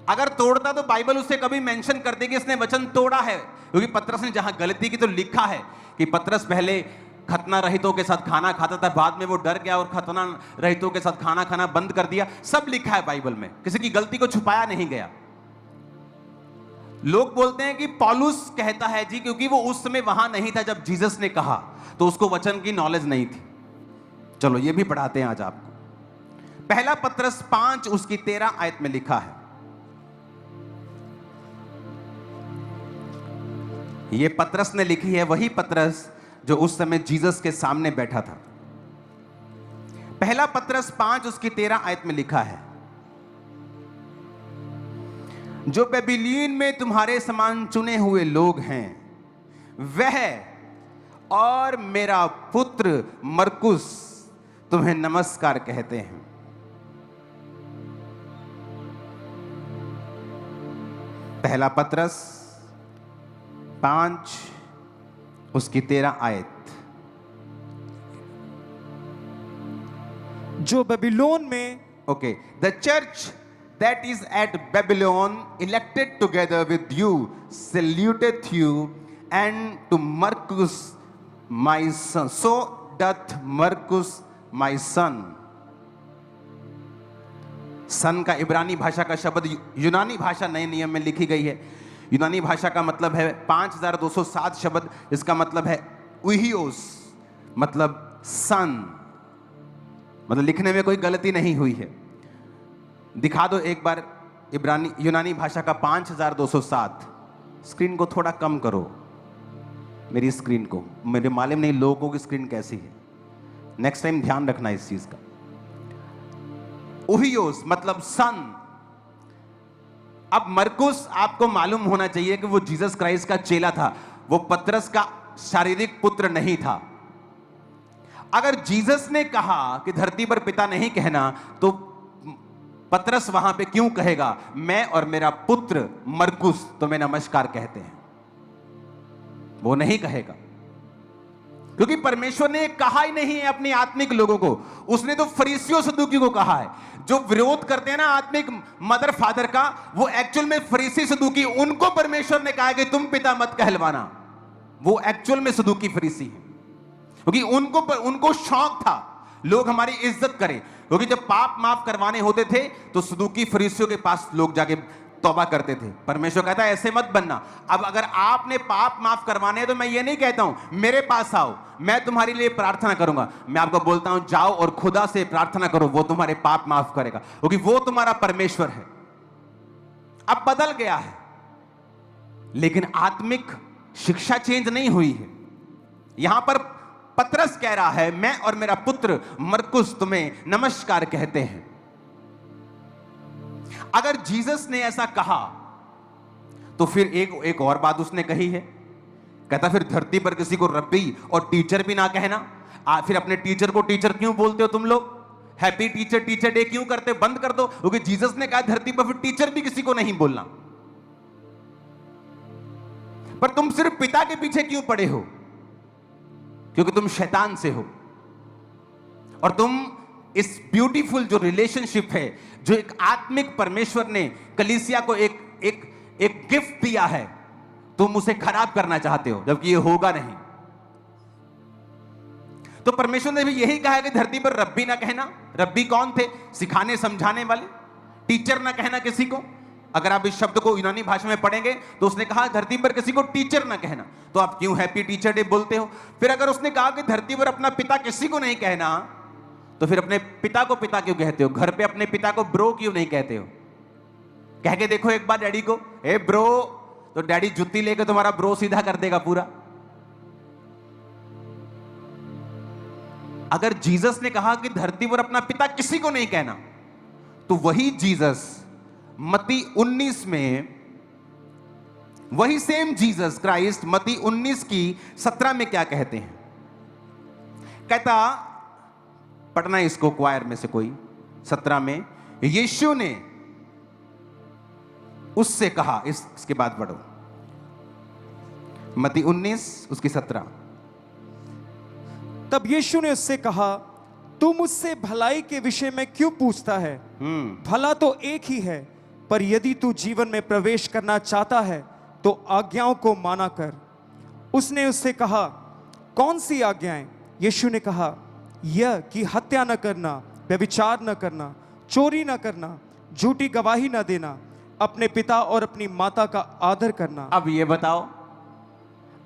अगर तोड़ता तो बाइबल उसे कभी मेंशन कर देगी इसने वचन तोड़ा है, क्योंकि पतरस ने जहां गलती की तो लिखा है कि पतरस पहले खतना रहितों के साथ खाना खाता था, बाद में वो डर गया और खतना रहितों के साथ खाना खाना बंद कर दिया। सब लिखा है बाइबल में, किसी की गलती को छुपाया नहीं गया। लोग बोलते हैं कि पौलुस कहता है जी, क्योंकि वो उस समय वहां नहीं था जब जीसस ने कहा, तो उसको वचन की नॉलेज नहीं थी। चलो ये भी पढ़ाते हैं आज आपको। पहला पतरस 5 उसकी 13 आयत में लिखा है। ये पतरस ने लिखी है, वही पतरस जो उस समय जीसस के सामने बैठा था। पहला पतरस 5 उसकी 13 आयत में लिखा है, जो बेबीलोन में तुम्हारे समान चुने हुए लोग हैं, वह और मेरा पुत्र मरकुस तुम्हें नमस्कार कहते हैं। पहला पतरस 5 उसकी 13 आयत। जो बेबीलोन में, okay, the church that is at Babylon, elected together with you, saluteth you, and to Marcus my son. So doth Marcus my son. सन का इब्रानी भाषा का शब्द यूनानी भाषा नए नियम में लिखी गई है। यूनानी भाषा का मतलब है 5207 शब्द, इसका मतलब है उहियोस, मतलब सन, मतलब लिखने में कोई गलती नहीं हुई है। दिखा दो एक बार इब्रानी यूनानी भाषा का 5207। स्क्रीन को थोड़ा कम करो, मेरी स्क्रीन को, मेरे मालूम नहीं लोगों की स्क्रीन कैसी है, नेक्स्ट टाइम ध्यान रखना इस चीज का। उहियोस मतलब सन। अब मरकुस आपको मालूम होना चाहिए कि वो जीसस क्राइस्ट का चेला था, वो पतरस का शारीरिक पुत्र नहीं था। अगर जीसस ने कहा कि धरती पर पिता नहीं कहना, तो पतरस वहां पे क्यों कहेगा मैं और मेरा पुत्र मरकुस तुम्हें नमस्कार कहते हैं? वो नहीं कहेगा, क्योंकि परमेश्वर ने कहा ही नहीं है अपनी आत्मिक लोगों को। उसने तो फरीसियों सदूकी को कहा है, जो विरोध करते हैं ना आत्मिक मदर फादर का, वो एक्चुअल में फरीसी सदूकी, उनको परमेश्वर ने कहा है कि तुम पिता मत कहलवाना। वो एक्चुअल में सदूकी फरीसी है, क्योंकि उनको शौक था लोग हमारी इज्जत करें। क्योंकि जब पाप माफ करवाने होते थे तो सदूकी फरीसियों के पास लोग जाके तौबा करते थे। परमेश्वर कहता है ऐसे मत बनना। अब अगर आपने पाप माफ करवाने हैं तो मैं ये नहीं कहता हूं मेरे पास आओ, मैं तुम्हारे लिए प्रार्थना करूंगा। मैं आपको बोलता हूं जाओ और खुदा से प्रार्थना करो, वो तुम्हारे पाप माफ करेगा, क्योंकि वो तुम्हारा परमेश्वर है। अब बदल गया है, लेकिन आत्मिक शिक्षा चेंज नहीं हुई है। यहां पर पतरस कह रहा है मैं और मेरा पुत्र मरकुस तुम्हें नमस्कार कहते हैं। अगर जीसस ने ऐसा कहा तो फिर एक और बात उसने कही है, कहता फिर धरती पर किसी को रब्बी और टीचर भी ना कहना। फिर अपने टीचर को टीचर क्यों बोलते हो तुम लोग? हैप्पी टीचर डे क्यों करते? बंद कर दो, क्योंकि जीसस ने कहा धरती पर फिर टीचर भी किसी को नहीं बोलना। पर तुम सिर्फ पिता के पीछे क्यों पड़े हो? क्योंकि तुम शैतान से हो, और तुम इस ब्यूटीफुल जो रिलेशनशिप है, जो एक आत्मिक परमेश्वर ने कलीसिया को एक गिफ्ट दिया है, तुम उसे खराब करना चाहते हो, जबकि ये होगा नहीं। तो परमेश्वर ने भी यही कहा है कि धरती पर रब्बी ना कहना। रब्बी कौन थे? सिखाने समझाने वाले। टीचर ना कहना किसी को। अगर आप इस शब्द को यूनानी भाषा में पढ़ेंगे तो उसने कहा धरती पर किसी को टीचर ना कहना, तो आप क्यों हैप्पी टीचर डे बोलते हो? फिर अगर उसने कहा कि धरती पर अपना पिता किसी को नहीं कहना, तो फिर अपने पिता को पिता क्यों कहते हो? घर पे अपने पिता को ब्रो क्यों नहीं कहते हो? कह के देखो एक बार डैडी को, ए ब्रो, तो डैडी जुत्ती लेकर तुम्हारा ब्रो सीधा कर देगा पूरा। अगर जीसस ने कहा कि धरती पर अपना पिता किसी को नहीं कहना, तो वही जीसस मत्ती 19 में, वही सेम जीसस क्राइस्ट मत्ती 19 की 17 में क्या कहते हैं? कहता, पढ़ना इसको क्वायर में से कोई, 17 में, यीशु ने उससे कहा, इसके बाद पढ़ो मत्ती 19 उसकी 17। तब यीशु ने उससे कहा, तू मुझसे भलाई के विषय में क्यों पूछता है? भला तो एक ही है, पर यदि तू जीवन में प्रवेश करना चाहता है तो आज्ञाओं को माना कर। उसने उससे कहा, कौन सी आज्ञाएं? यीशु ने कहा, यह कि हत्या न करना, व्यभिचार न करना, चोरी न करना, झूठी गवाही न देना, अपने पिता और अपनी माता का आदर करना। अब ये बताओ,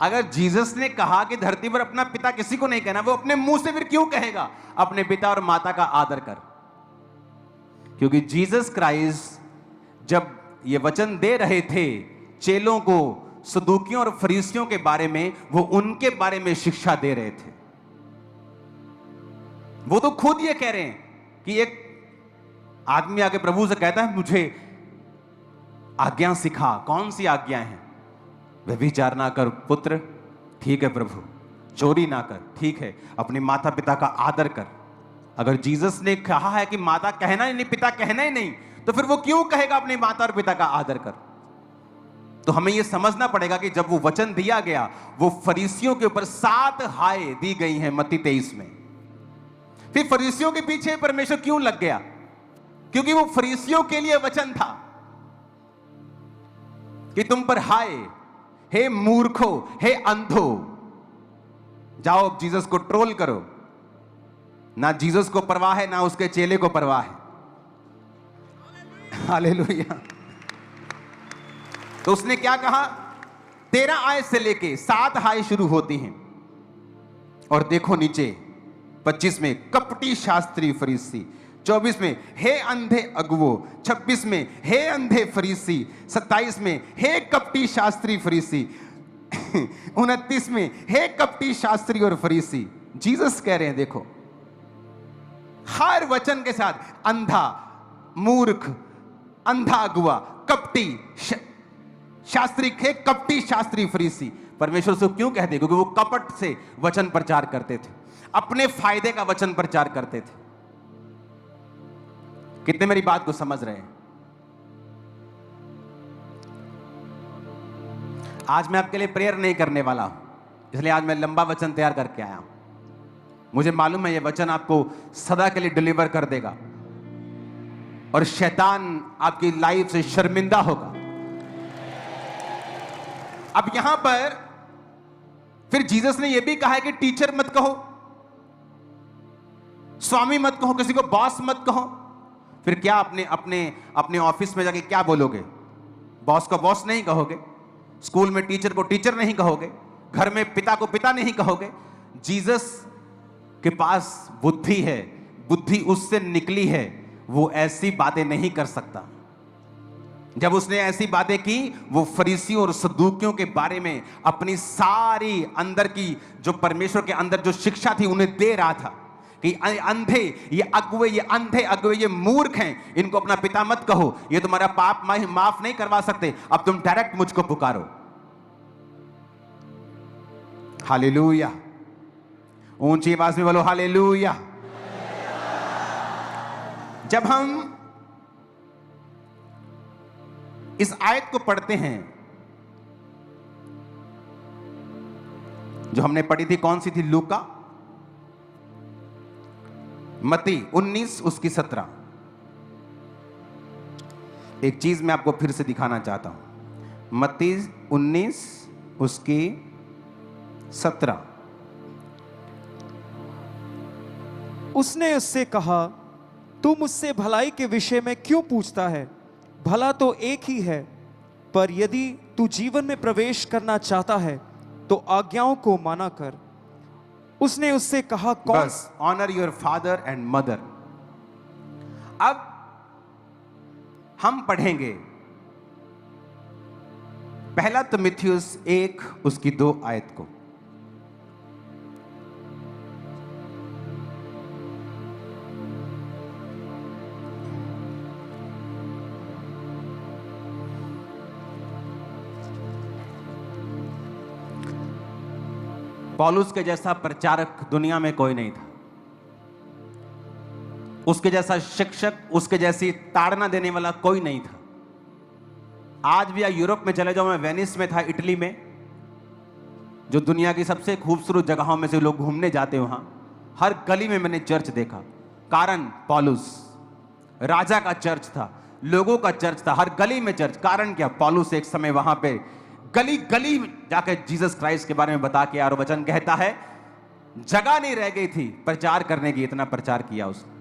अगर जीसस ने कहा कि धरती पर अपना पिता किसी को नहीं कहना, वो अपने मुंह से फिर क्यों कहेगा अपने पिता और माता का आदर कर? क्योंकि जीसस क्राइस्ट जब ये वचन दे रहे थे चेलों को, सदूकियों और फरीसियों के बारे में, वो उनके बारे में शिक्षा दे रहे थे। वो तो खुद ये कह रहे हैं कि एक आदमी आके प्रभु से कहता है मुझे आज्ञा सिखा। कौन सी आज्ञा है? व्यभिचार ना कर पुत्र, ठीक है प्रभु। चोरी ना कर, ठीक है। अपने माता पिता का आदर कर। अगर जीसस ने कहा है कि माता कहना ही नहीं, पिता कहना ही नहीं, तो फिर वो क्यों कहेगा अपने माता और पिता का आदर कर? तो हमें यह समझना पड़ेगा कि जब वो वचन दिया गया, वो फरीसियों के ऊपर 7 हाय दी गई हैं मत्ती 23 में। फिर फरीसियों के पीछे परमेश्वर क्यों लग गया? क्योंकि वो फरीसियों के लिए वचन था कि तुम पर हाय, हे मूर्खो, हे अंधो, जाओ अब जीसस को ट्रोल करो। ना जीसस को परवाह है, ना उसके चेले को परवाह है। हालेलुया। तो उसने क्या कहा, 13 आयत से लेके 7 आयत शुरू होती हैं, और देखो नीचे 25 में कपटी शास्त्री फरीसी, 24 में हे अंधे अगुवो, 26 में हे अंधे फरीसी, 27 में हे कपटी शास्त्री फरीसी, 29 में हे कपटी शास्त्री और फरीसी। जीसस कह रहे हैं देखो, हर वचन के साथ अंधा, मूर्ख, अंधा अगुआ, कपटी शास्त्री, खे कपटी शास्त्री फरीसी। परमेश्वर से क्यों कहते? क्योंकि वो कपट से वचन प्रचार करते थे, अपने फायदे का वचन प्रचार करते थे। कितने मेरी बात को समझ रहे हैं? आज मैं आपके लिए प्रेयर नहीं करने वाला हूं, इसलिए आज मैं लंबा वचन तैयार करके आया हूं। मुझे मालूम है ये वचन आपको सदा के लिए डिलीवर कर देगा और शैतान आपकी लाइफ से शर्मिंदा होगा। अब यहां पर फिर जीसस ने यह भी कहा है कि टीचर मत कहो, स्वामी मत कहो, किसी को बॉस मत कहो। फिर क्या अपने अपने अपने ऑफिस में जाके क्या बोलोगे? बॉस को बॉस नहीं कहोगे, स्कूल में टीचर को टीचर नहीं कहोगे, घर में पिता को पिता नहीं कहोगे। जीसस के पास बुद्धि है, बुद्धि उससे निकली है, वो ऐसी बातें नहीं कर सकता। जब उसने ऐसी बातें की, वो फरीसियों और सदूकियों के बारे में अपनी सारी अंदर की जो परमेश्वर के अंदर जो शिक्षा थी उन्हें दे रहा था कि अंधे, ये अगुवे, ये अंधे अगुवे, ये मूर्ख हैं, इनको अपना पिता मत कहो, ये तुम्हारा पाप माफ नहीं करवा सकते, अब तुम डायरेक्ट मुझको पुकारो। हालेलुया, ऊंची आवाज में बोलो हालेलुया। जब हम इस आयत को पढ़ते हैं, जो हमने पढ़ी थी, कौन सी थी? लूका, मत्ती 19 उसकी 17। एक चीज मैं आपको फिर से दिखाना चाहता हूं, मत्ती 19 उसकी 17। उसने उससे कहा, तू मुझसे भलाई के विषय में क्यों पूछता है? भला तो एक ही है, पर यदि तू जीवन में प्रवेश करना चाहता है तो आज्ञाओं को माना कर। उसने उससे कहा, कौन? बस, honour your father and mother. अब हम पढ़ेंगे पहला तिमुथियुस 1 उसकी 2 आयत को। पौलुस के जैसा प्रचारक दुनिया में कोई नहीं था, उसके जैसा शिक्षक, उसके जैसी ताड़ना देने वाला कोई नहीं था। आज भी यूरोप में चले जाओ, मैं वेनिस में था, इटली में, जो दुनिया की सबसे खूबसूरत जगहों में से लोग घूमने जाते हैं, वहां हर गली में मैंने चर्च देखा। कारण पौलुस, राजा का चर्च था, लोगों का चर्च था, हर गली में चर्च। कारण क्या? पौलुस एक समय वहां पे गली गली जाकर जीसस क्राइस्ट के बारे में बता के, और वचन कहता है जगह नहीं रह गई थी प्रचार करने की, इतना प्रचार किया उसने।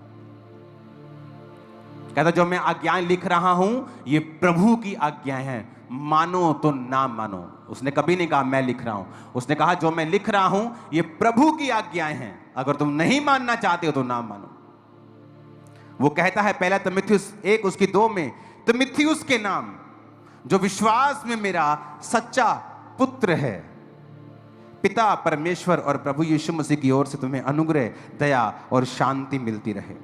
कहता जो मैं आज्ञाएं लिख रहा हूं ये प्रभु की आज्ञाएं हैं, मानो तो ना मानो। उसने कभी नहीं कहा मैं लिख रहा हूं, उसने कहा जो मैं लिख रहा हूं ये प्रभु की आज्ञाएं हैं, अगर तुम नहीं मानना चाहते हो तो ना मानो। वो कहता है पहला तिमुथियुस 1 उसकी 2 में, तिमुथियुस के नाम जो विश्वास में मेरा सच्चा पुत्र है, पिता परमेश्वर और प्रभु यीशु मसीह की ओर से तुम्हें अनुग्रह, दया और शांति मिलती रहे।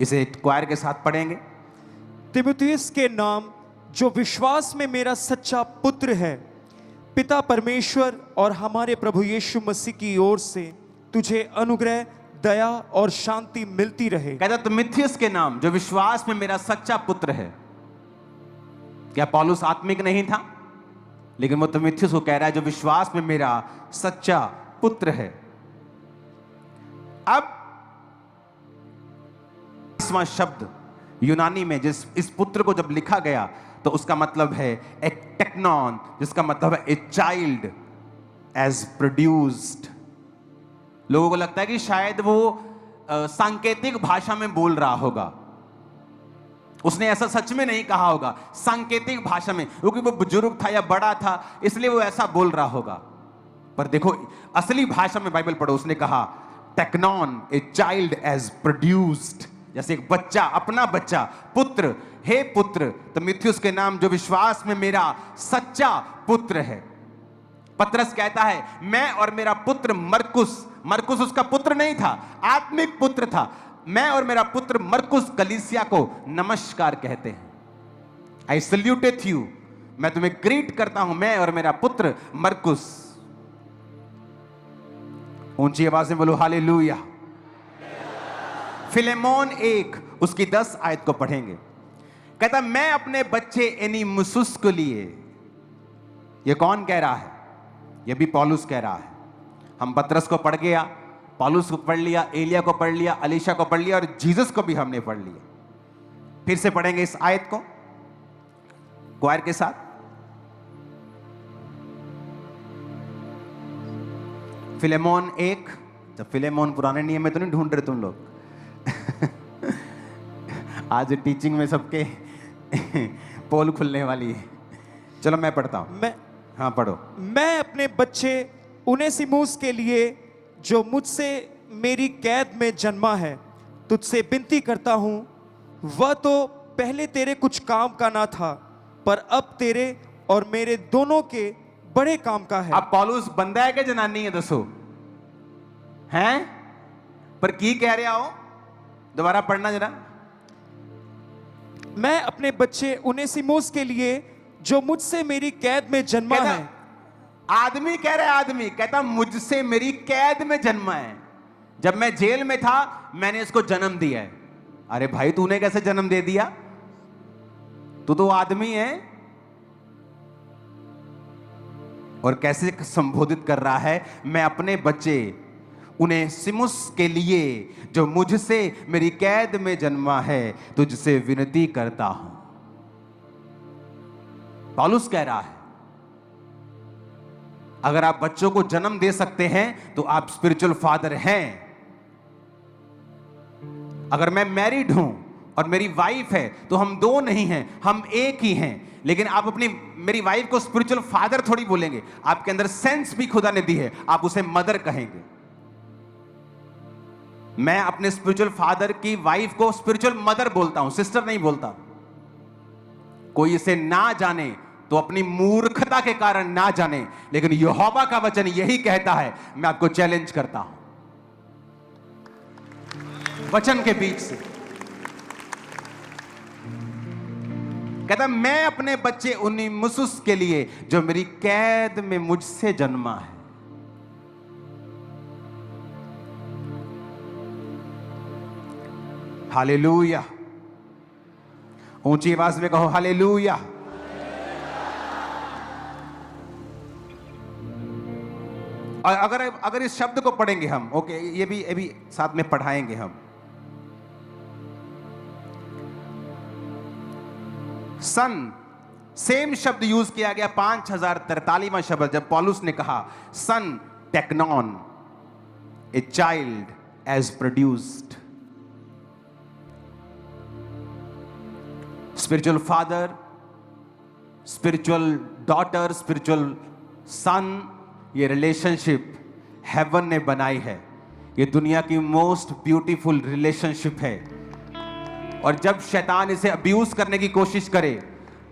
इसे क्वायर के साथ पढ़ेंगे। तिमुथियुस के नाम जो विश्वास में मेरा सच्चा पुत्र है, पिता परमेश्वर और हमारे प्रभु यीशु मसीह की ओर से तुझे अनुग्रह, दया और शांति मिलती रहे। कहता तिमुथियुस के नाम जो विश्वास में मेरा सच्चा पुत्र है। क्या पौलुस आत्मिक नहीं था? लेकिन वो तिमुथियुस को कह रहा है जो विश्वास में मेरा सच्चा पुत्र है। अब इसवां शब्द यूनानी में जिस इस पुत्र को जब लिखा गया तो उसका मतलब है एक टेक्नॉन, जिसका मतलब है ए चाइल्ड एज प्रोड्यूस्ड। लोगों को लगता है कि शायद वो सांकेतिक भाषा में बोल रहा होगा, उसने ऐसा सच में नहीं कहा होगा, सांकेतिक भाषा में, क्योंकि वो बुजुर्ग था या बड़ा था इसलिए वो ऐसा बोल रहा होगा। पर देखो असली भाषा में बाइबल पढ़ो, उसने कहा टेक्नॉन ए चाइल्ड एज प्रोड्यूस्ड, जैसे एक बच्चा, अपना बच्चा, पुत्र, हे पुत्र तिमुथियुस के नाम जो विश्वास में मेरा सच्चा पुत्र है। पतरस कहता है मैं और मेरा पुत्र मरकुस, मरकुस उसका पुत्र नहीं था, आत्मिक पुत्र था, मैं और मेरा पुत्र मरकुस कलीसिया को नमस्कार कहते हैं। आई सल्यूटेड यू, मैं तुम्हें ग्रीट करता हूं, मैं और मेरा पुत्र मरकुस। ऊंची आवाज में बोलो हालेलुया। फिलेमोन 1 उसकी 10 आयत को पढ़ेंगे। कहता मैं अपने बच्चे एनीमुसुस को लिए, ये कौन कह रहा है? ये भी पौलुस कह रहा है। हम पतरस को पढ़ गया, पौलुस को पढ़ लिया, एलिया को पढ़ लिया, अलीशा को पढ़ लिया और जीसस को भी हमने पढ़ लिया। फिर से पढ़ेंगे इस आयत को क्वायर के साथ। फिलेमोन 1, जब फिलेमोन पुराने नियम में तो नहीं ढूंढ रहे तुम लोग आज टीचिंग में सबके पोल खुलने वाली है। चलो मैं पढ़ता हूं। हाँ पढ़ो। मैं अपने बच्चे उनेसिमुस के लिए जो मुझसे मेरी कैद में जन्मा है तुझसे विनती करता हूं, वह तो पहले तेरे कुछ काम का ना था पर अब तेरे और मेरे दोनों के बड़े काम का है। अब पौलुस बंदा है कि जनानी है? दसो हैं? पर की कह रहे हो? दोबारा पढ़ना जरा। मैं अपने बच्चे उनेसिमुस के लिए जो मुझसे मेरी कैद में जन्मा है। आदमी कह रहा है, आदमी कहता मुझसे मेरी कैद में जन्मा है, जब मैं जेल में था मैंने इसको जन्म दिया है। अरे भाई तूने कैसे जन्म दे दिया? तू तो आदमी है। और कैसे संबोधित कर रहा है, मैं अपने बच्चे उनेसिमुस के लिए जो मुझसे मेरी कैद में जन्मा है तुझसे विनती करता हूं। पौलुस कह रहा है अगर आप बच्चों को जन्म दे सकते हैं तो आप स्पिरिचुअल फादर हैं। अगर मैं मैरिड हूं और मेरी वाइफ है तो हम दो नहीं हैं, हम एक ही हैं। लेकिन आप अपनी मेरी वाइफ को स्पिरिचुअल फादर थोड़ी बोलेंगे, आपके अंदर सेंस भी खुदा ने दी है, आप उसे मदर कहेंगे। मैं अपने स्पिरिचुअल फादर की वाइफ को स्पिरिचुअल मदर बोलता हूं, सिस्टर नहीं बोलता। कोई इसे ना जाने तो अपनी मूर्खता के कारण ना जाने, लेकिन यहोवा का वचन यही कहता है। मैं आपको चैलेंज करता हूं वचन के बीच से। कहता मैं अपने बच्चे उनेसिमुस के लिए जो मेरी कैद में मुझसे जन्मा है। हालेलुया। ऊंची आवाज में कहो हालेलुया। और अगर इस शब्द को पढ़ेंगे हम, ओके ये भी साथ में पढ़ाएंगे हम। सन सेम शब्द यूज किया गया 5043वां शब्द, जब पौलुस ने कहा सन टेक्नॉन a child as produced. Spiritual father, spiritual daughter, spiritual son, ये रिलेशनशिप हेवन ने बनाई है। ये दुनिया की मोस्ट ब्यूटीफुल रिलेशनशिप है। और जब शैतान इसे अब्यूज करने की कोशिश करे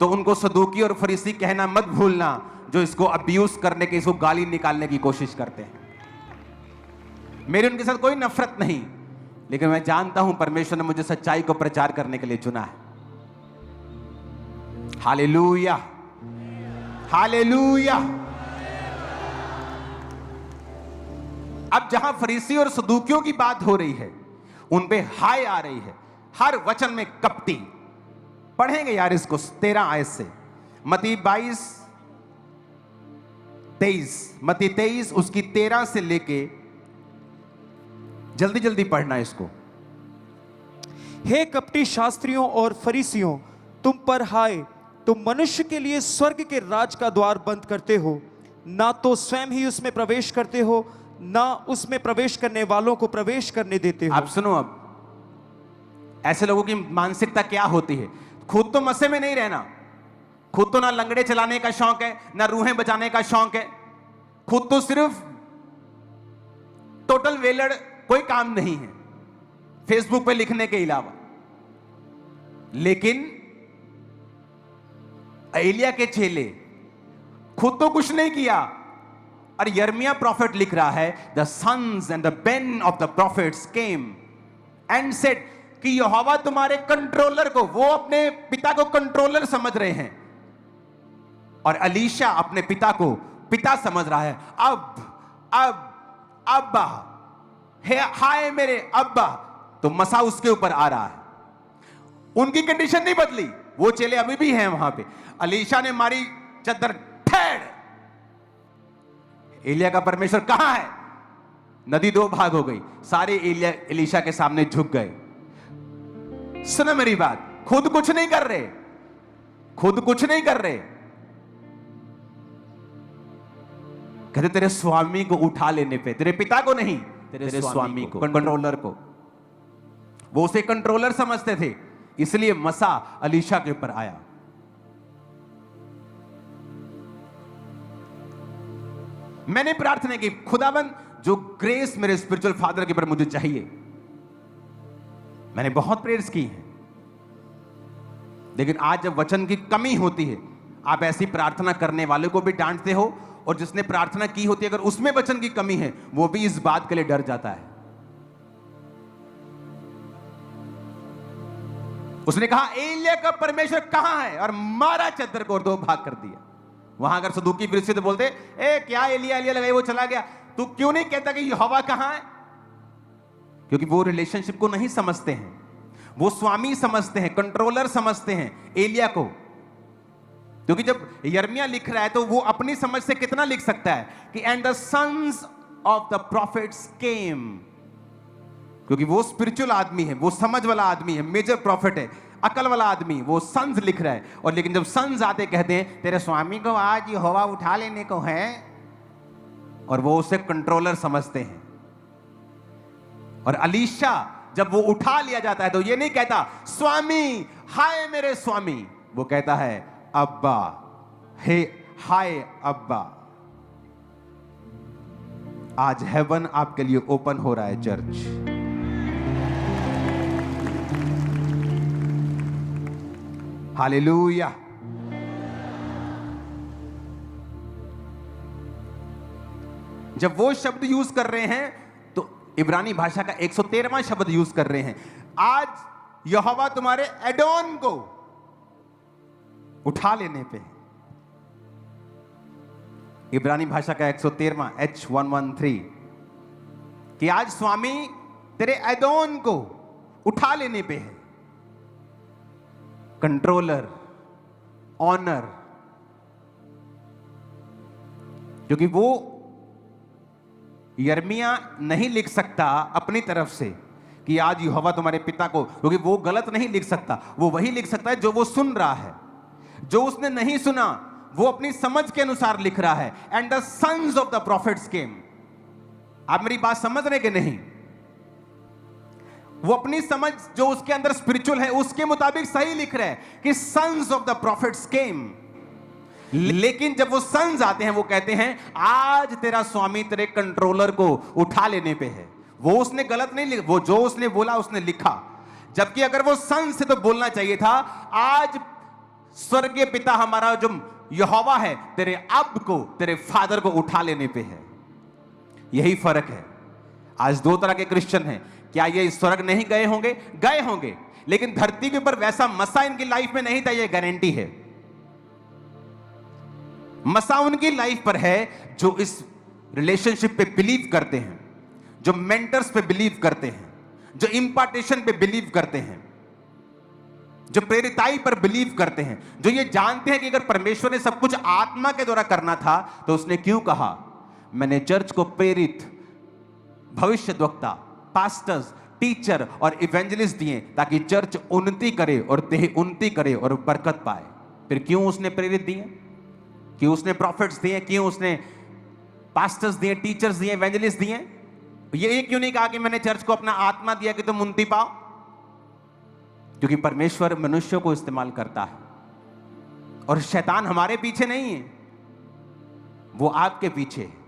तो उनको सदूकी और फरीसी कहना मत भूलना, जो इसको अब्यूज करने के, इसको गाली निकालने की कोशिश करते हैं। मेरी उनके साथ कोई नफरत नहीं, लेकिन मैं जानता हूं परमेश्वर ने मुझे सच्चाई को प्रचार करने के लिए चुना है। Hallelujah, hallelujah. अब जहां फरीसी और सदूकियों की बात हो रही है, उन पे हाय आ रही है। हर वचन में कपटी। पढ़ेंगे यार इसको 13 आयत से। मत्ती 22-23, मत्ती 23 उसकी 13 से लेके, जल्दी जल्दी पढ़ना इसको। हे कपटी शास्त्रियों और फरीसियों, तुम पर हाय, तुम मनुष्य के लिए स्वर्ग के राज का द्वार बंद करते हो, ना तो स्वयं ही उसमें प्रवेश करते हो, ना उसमें प्रवेश करने वालों को प्रवेश करने देते हो। आप सुनो, अब ऐसे लोगों की मानसिकता क्या होती है? खुद तो मसे में नहीं रहना, खुद तो ना लंगड़े चलाने का शौक है, ना रूहें बचाने का शौक है, खुद तो सिर्फ टोटल वेलड़, कोई काम नहीं है फेसबुक पे लिखने के अलावा। लेकिन एलिया के चेले खुद तो कुछ नहीं किया, और यिर्मयाह प्रॉफिट लिख रहा है, the sons and the ben of the prophets came and said कि यहोवा तुम्हारे कंट्रोलर को, वो अपने पिता को कंट्रोलर समझ रहे हैं, और अलीशा अपने पिता को पिता समझ रहा है। अब अब्बा हे, हाय मेरे अब्बा, तो मसा उसके ऊपर आ रहा है। उनकी कंडीशन नहीं बदली, वो चेले अभी भी हैं वहां पे। अलीशा ने मारी चद्दर, ठेड़, एलिया का परमेश्वर कहां है? नदी दो भाग हो गई, सारे एलीशा के सामने झुक गए। सुनो मेरी बात, खुद कुछ नहीं कर रहे, खुद कुछ नहीं कर रहे, कहते तेरे स्वामी को उठा लेने पे, तेरे पिता को नहीं, तेरे स्वामी को, कंट्रोलर को। वो उसे कंट्रोलर समझते थे, इसलिए मसा अलीशा के ऊपर आया। मैंने प्रार्थना की, खुदाबंद जो ग्रेस मेरे स्पिरिचुअल फादर के ऊपर मुझे चाहिए, मैंने बहुत प्रेयर्स की हैं, लेकिन आज जब वचन की कमी होती है, आप ऐसी प्रार्थना करने वाले को भी डांटते हो, और जिसने प्रार्थना की होती है अगर उसमें वचन की कमी है, वो भी इस बात के लिए डर जाता है। उसने कहा एलिया का परमेश्वर कहां है, और मारा चद्दर को और दो भाग कर दिया। वहां अगर सदूकी फिर तो बोलते ए क्या एलिया एलिया लगाई, वो चला गया, तू क्यों नहीं कहता कि यहोवा कहां है? क्योंकि वो रिलेशनशिप को नहीं समझते हैं, वो स्वामी समझते हैं, कंट्रोलर समझते हैं एलिया को। क्योंकि जब यिर्मयाह लिख रहा है तो वो अपनी समझ से कितना लिख सकता है कि and the sons of the prophets came, क्योंकि वो स्पिरिचुअल आदमी है, वो समझ वाला आदमी है, मेजर प्रॉफिट है, अकल वाला आदमी, वो सन्स लिख रहा है। और लेकिन जब सन्स आते कहते हैं तेरे स्वामी को आज यहोवा उठा लेने को है, और वो उसे कंट्रोलर समझते हैं। और अलीशा जब वो उठा लिया जाता है तो ये नहीं कहता स्वामी हाय मेरे स्वामी, वो कहता है अब्बा, हे हाय अब्बा। आज हेवन आपके लिए ओपन हो रहा है चर्च। हालेलुया। जब वो शब्द यूज कर रहे हैं तो इब्रानी भाषा का 113वां शब्द यूज कर रहे हैं, आज यहोवा तुम्हारे एडोन को उठा लेने पे। इब्रानी भाषा का 113वां H113 कि आज स्वामी तेरे एडोन को उठा लेने पे है। कंट्रोलर, ऑनर, क्योंकि वो यिर्मयाह नहीं लिख सकता अपनी तरफ से कि आज यहोवा तुम्हारे पिता को, क्योंकि वो गलत नहीं लिख सकता, वो वही लिख सकता है जो वो सुन रहा है। जो उसने नहीं सुना वो अपनी समझ के अनुसार लिख रहा है। And the sons of the prophets came. आप मेरी बात समझ रहे कि नहीं? वो अपनी समझ जो उसके अंदर स्पिरिचुअल है उसके मुताबिक सही लिख रहा है कि सन्स ऑफ द प्रॉफिट्स केम। लेकिन जब वो सन्स आते हैं वो कहते हैं आज तेरा स्वामी तेरे कंट्रोलर को उठा लेने पे है। वो उसने गलत नहीं लिखा, वो जो उसने बोला उसने लिखा। जबकि अगर वो सन्स से तो बोलना चाहिए था आज स्वर्गीय पिता हमारा जो यहोवा है तेरे अब को, तेरे फादर को उठा लेने पे है। यही फर्क है। आज दो तरह के क्रिश्चियन हैं। क्या ये स्वर्ग नहीं गए होंगे? गए होंगे, लेकिन धरती के ऊपर वैसा मसा इनकी लाइफ में नहीं था, ये गारंटी है। मसा उनकी लाइफ पर है जो इस रिलेशनशिप पे बिलीव करते हैं, जो मेंटर्स पे बिलीव करते हैं, जो इंपार्टेशन पे बिलीव करते हैं, जो प्रेरिताई पर बिलीव करते हैं, जो ये जानते हैं कि अगर परमेश्वर ने सब कुछ आत्मा के द्वारा करना था तो उसने क्यों कहा मैंने चर्च को प्रेरित, भविष्यद्वक्ता, पास्टर्स, टीचर और इवेंजलिस्ट दिए ताकि चर्च उन्नति करे और देह उन्नति करे और बरकत पाए। फिर क्यों उसने प्रेरित दिए, क्यों उसने प्रॉफिट्स दिए, क्यों उसने पास्टर्स दिए, टीचर्स दिए, इवेंजलिस्ट दिए? ये क्यों नहीं कहा कि मैंने चर्च को अपना आत्मा दिया कि तुम उन्नति पाओ? क्योंकि परमेश्वर मनुष्यों को इस्तेमाल करता है और शैतान हमारे पीछे नहीं है, वो आपके पीछे है।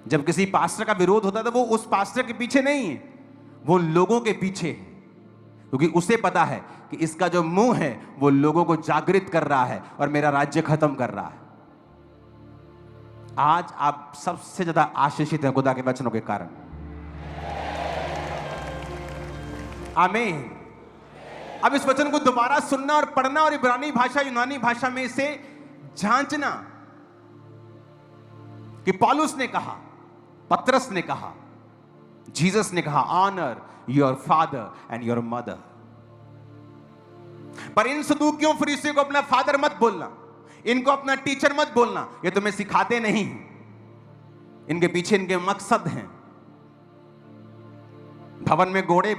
जब किसी पास्टर का विरोध होता है तो वो उस पास्टर के पीछे नहीं है, वो लोगों के पीछे है, क्योंकि उसे पता है कि इसका जो मुंह है वो लोगों को जागृत कर रहा है और मेरा राज्य खत्म कर रहा है। आज आप सबसे ज्यादा आशीषित हैं खुदा के वचनों के कारण। आमीन। अब इस वचन को दोबारा सुनना और पढ़ना और इब्रानी भाषा यूनानी भाषा में इसे जांचना कि पौलुस ने कहा, पतरस ने कहा, जीसस ने कहा, honour your father and your mother. पर इन सदूकियों फरीसियों को अपना फादर मत बोलना, इनको अपना टीचर मत बोलना, ये तुम्हें सिखाते नहीं। इनके पीछे इनके मकसद हैं। भवन में घोड़े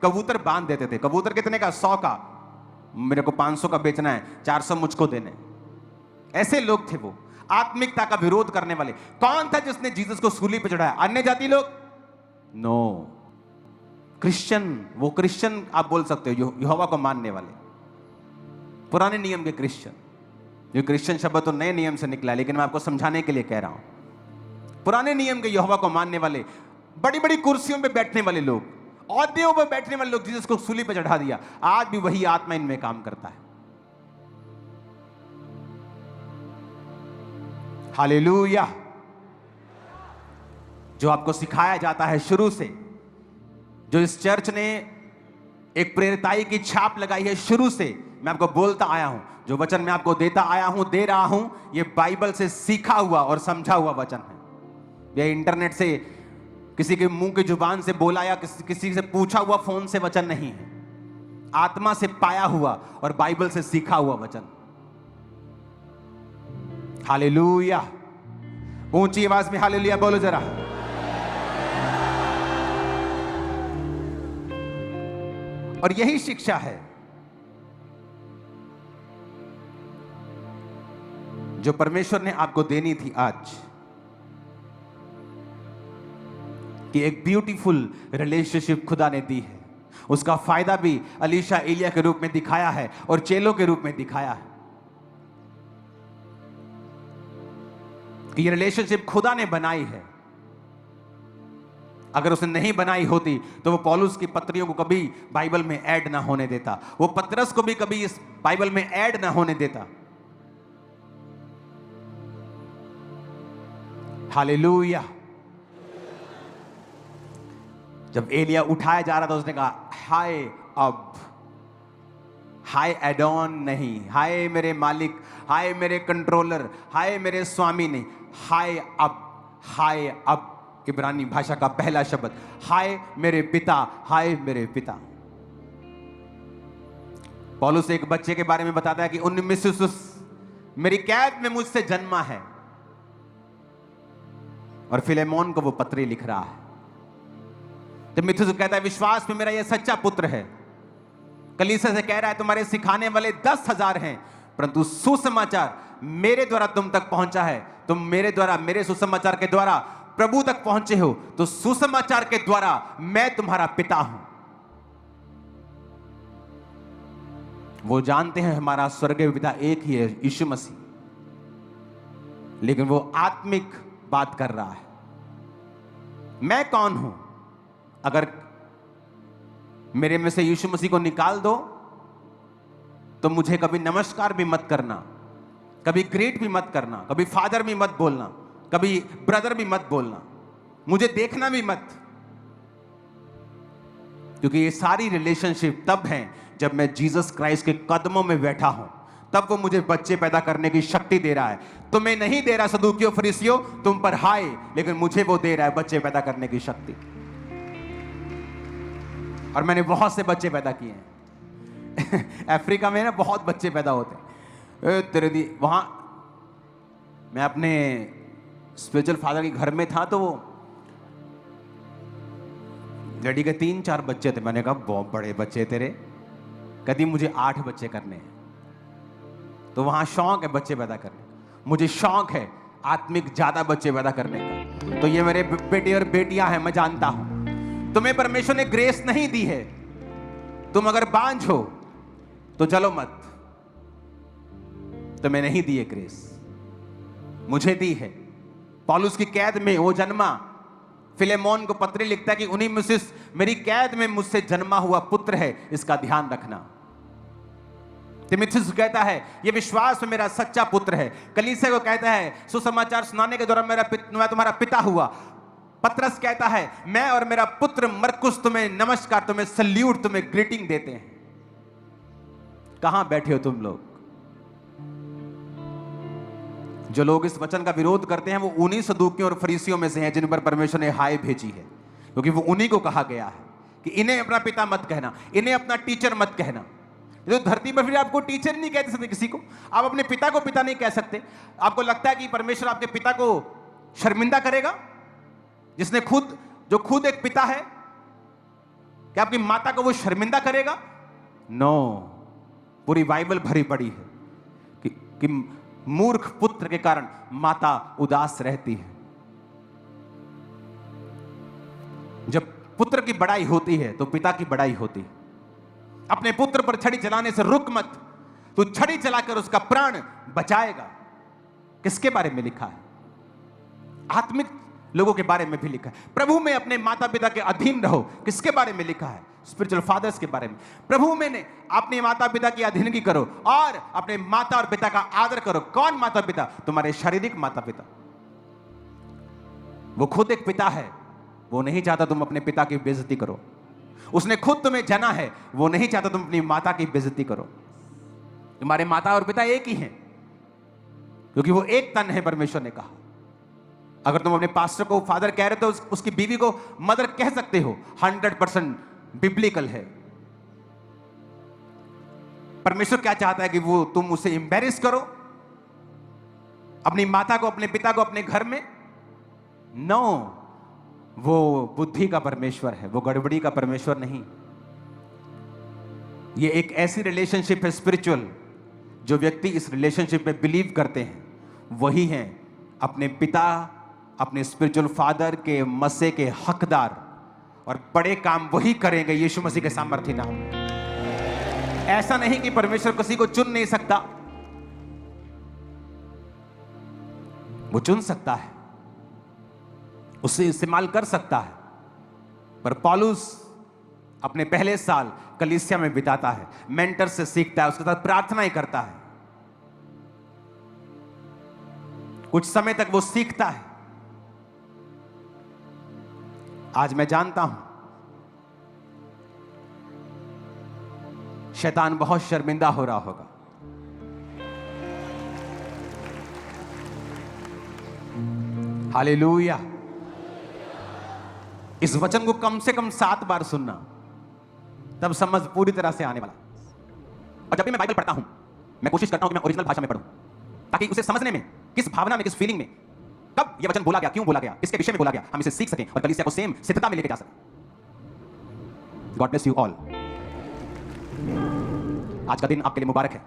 कबूतर बांध देते थे। कबूतर कितने का? 100 का। मेरे को 500 का बेचना है, 400 मुझको देने। ऐसे लोग थे वो, आत्मिकता का विरोध करने वाले। कौन था जिसने जीसस को सूली पर चढ़ाया? अन्य जाति लोग? No, Christian. वो क्रिश्चियन आप बोल सकते हो, यहोवा को मानने वाले, पुराने नियम के क्रिश्चियन। ये क्रिश्चियन शब्द तो नए नियम से निकला है, लेकिन मैं आपको समझाने के लिए कह रहा हूं। पुराने नियम के यहोवा को मानने वाले, बड़ी बड़ी कुर्सियों पे बैठने वाले लोग, औहदों पे बैठने वाले लोग, जीसस को सूली पे चढ़ा दिया। आज भी वही आत्मा इनमें काम करता है। हालेलुया। जो आपको सिखाया जाता है शुरू से, जो इस चर्च ने एक प्रेरिताई की छाप लगाई है शुरू से, मैं आपको बोलता आया हूं, जो वचन मैं आपको देता आया हूं, दे रहा हूं, ये बाइबल से सीखा हुआ और समझा हुआ वचन है। यह इंटरनेट से, किसी के मुंह की जुबान से बोला या किसी से पूछा हुआ फोन से वचन नहीं है। आत्मा से पाया हुआ और बाइबल से सीखा हुआ वचन। हालेलुया। ऊंची आवाज में हालेलुया बोलो जरा। और यही शिक्षा है जो परमेश्वर ने आपको देनी थी आज, कि एक ब्यूटीफुल रिलेशनशिप खुदा ने दी है। उसका फायदा भी अलीशा एलिया के रूप में दिखाया है और चेलों के रूप में दिखाया है कि ये रिलेशनशिप खुदा ने बनाई है। अगर उसने नहीं बनाई होती तो वो पौलुस की पत्रियों को कभी बाइबल में ऐड ना होने देता, वो पतरस को भी कभी इस बाइबल में ऐड ना होने देता। हालेलुया। जब एलिया उठाया जा रहा था, उसने कहा हाय अब, हाय एडॉन नहीं, हाय मेरे मालिक, हाय मेरे कंट्रोलर, हाय मेरे स्वामी नहीं, हाय अब। हाय अब इब्रानी भाषा का पहला शब्द, हाय मेरे पिता, हाय मेरे पिता। पौलुस एक बच्चे के बारे में बताता है कि उन्नीस मेरी कैद में मुझसे जन्मा है, और फिलेमोन को वो पत्री लिख रहा है। तीमुथियुस कहता है विश्वास में मेरा यह सच्चा पुत्र है। कलीसिया से कह रहा है तुम्हारे सिखाने वाले 10,000 हैं, परंतु सुसमाचार मेरे द्वारा तुम तक पहुंचा है। तुम मेरे द्वारा, मेरे सुसमाचार के द्वारा प्रभु तक पहुंचे हो, तो सुसमाचार के द्वारा मैं तुम्हारा पिता हूं। वो जानते हैं हमारा स्वर्गीय पिता एक ही है, यीशु मसीह, लेकिन वो आत्मिक बात कर रहा है। मैं कौन हूं? अगर मेरे में से यीशु मसीह को निकाल दो तो मुझे कभी नमस्कार भी मत करना, कभी ग्रेट भी मत करना, कभी फादर भी मत बोलना, कभी ब्रदर भी मत बोलना, मुझे देखना भी मत, क्योंकि ये सारी रिलेशनशिप तब हैं जब मैं जीसस क्राइस्ट के कदमों में बैठा हूं, तब वो मुझे बच्चे पैदा करने की शक्ति दे रहा है। तुम्हें नहीं दे रहा सदूकियों फरीसियों, तुम पर हाय, लेकिन मुझे वो दे रहा है बच्चे पैदा करने की शक्ति। और मैंने बहुत से बच्चे पैदा किए हैं अफ्रीका में ना बहुत बच्चे पैदा होते हैं। तेरे दी वहां मैं अपने स्पिरिचुअल फादर के घर में था, तो वो लड़की के 3-4 बच्चे थे। मैंने कहा बहुत बड़े बच्चे तेरे। कहती मुझे 8 बच्चे करने हैं। तो वहां शौक है बच्चे पैदा करने, मुझे शौक है आत्मिक ज्यादा बच्चे पैदा करने का। तो ये मेरे बेटे और बेटियां हैं, मैं जानता हूं। तुम्हें परमेश्वर ने ग्रेस नहीं दी है तुम अगर बांझ हो तो जलो मत। तुम्हें नहीं दी है ग्रेस, मुझे दी है। पौलुस की कैद में वो जन्मा, फिलेमोन को पत्री लिखता है कि उन्हीं में से मेरी कैद में मुझसे जन्मा हुआ पुत्र है, इसका ध्यान रखना। तीमुथियुस कहता है ये विश्वास में मेरा सच्चा पुत्र है। कलीसिया को कहता है सुसमाचार सुनाने के दौरान मैं तुम्हारा पिता हुआ। पतरस कहता है मैं और मेरा पुत्र मरकुस तुम्हें नमस्कार, तुम्हें सल्यूट, तुम्हें ग्रीटिंग देते हैं। कहां बैठे हो तुम लोग? जो लोग इस वचन का विरोध करते हैं वो उन्हीं सदूकियों और फरीसियों में से हैं जिन पर परमेश्वर ने हाय भेजी है, क्योंकि वो उन्हीं को कहा गया है कि इन्हें अपना पिता मत कहना, इन्हें अपना टीचर मत कहना। तो धरती पर फिर आपको टीचर नहीं कह सकते किसी को, आप अपने पिता को पिता नहीं कह सकते। आपको लगता है कि परमेश्वर आपके पिता को शर्मिंदा करेगा? जिसने जो खुद एक पिता है, क्या आपकी माता को वो शर्मिंदा करेगा? नो। पूरी बाइबल भरी पड़ी है कि मूर्ख पुत्र के कारण माता उदास रहती है। जब पुत्र की बड़ाई होती है तो पिता की बड़ाई होती है। अपने पुत्र पर छड़ी चलाने से रुक मत, तू छड़ी चलाकर उसका प्राण बचाएगा। किसके बारे में लिखा है? आत्मिक लोगों के बारे में भी लिखा है। प्रभु में अपने माता पिता के अधीन रहो, किसके बारे में लिखा है? स्पिरिचुअल फादर्स के बारे में। प्रभु में ने अपने माता पिता की अधीनगी करो और अपने माता और पिता का आदर करो। कौन माता पिता? तुम्हारे शारीरिक माता पिता। वो खुद एक पिता है, वो नहीं चाहता तुम अपने पिता की बेइज्जती करो। उसने खुद तुम्हें जना है, वो नहीं चाहता तुम अपनी माता की बेइज्जती करो। तुम्हारे माता और पिता एक ही हैं, क्योंकि वो एक तन है, परमेश्वर ने कहा। अगर तुम अपने पास्टर को फादर कह रहे हो तो उसकी बीवी को मदर कह सकते हो। 100% बिब्लिकल है। परमेश्वर क्या चाहता है कि वो तुम उसे एम्बैरेस करो, अपनी माता को, अपने पिता को अपने घर में? नो, वो बुद्धि का परमेश्वर है, वो गड़बड़ी का परमेश्वर नहीं। ये एक ऐसी रिलेशनशिप है स्पिरिचुअल, जो व्यक्ति इस रिलेशनशिप में बिलीव करते हैं वही हैं अपने पिता, अपने स्पिरिचुअल फादर के मसे के हकदार, और बड़े काम वही करेंगे यीशु मसीह के सामर्थ्य नाम में। ऐसा नहीं कि परमेश्वर किसी को चुन नहीं सकता, वो चुन सकता है, उसे इस्तेमाल कर सकता है। पर पौलुस अपने पहले साल कलीसिया में बिताता है, मेंटर से सीखता है, उसके साथ प्रार्थना ही करता है। कुछ समय तक वो सीखता है। आज मैं जानता हूं शैतान बहुत शर्मिंदा हो रहा होगा। हालेलुया। इस वचन को कम से कम 7 बार सुनना, तब समझ पूरी तरह से आने वाला। और जब भी मैं बाइबल पढ़ता हूं, मैं कोशिश करता हूं कि मैं ओरिजिनल भाषा में पढूं, ताकि उसे समझने में, किस भावना में, किस फीलिंग में, कब यह वचन बोला गया, क्यों बोला गया, किसके विषय में बोला गया, हम इसे सीख सकें और कलीसिया को सेम सिद्धता में लेके जा सकें। God bless you all. आज का दिन आपके लिए मुबारक है।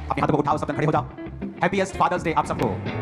अपने हाथों को उठाओ, सब जन खड़े हो जाओ। हैप्पीएस्ट फादर्स डे आप सबको।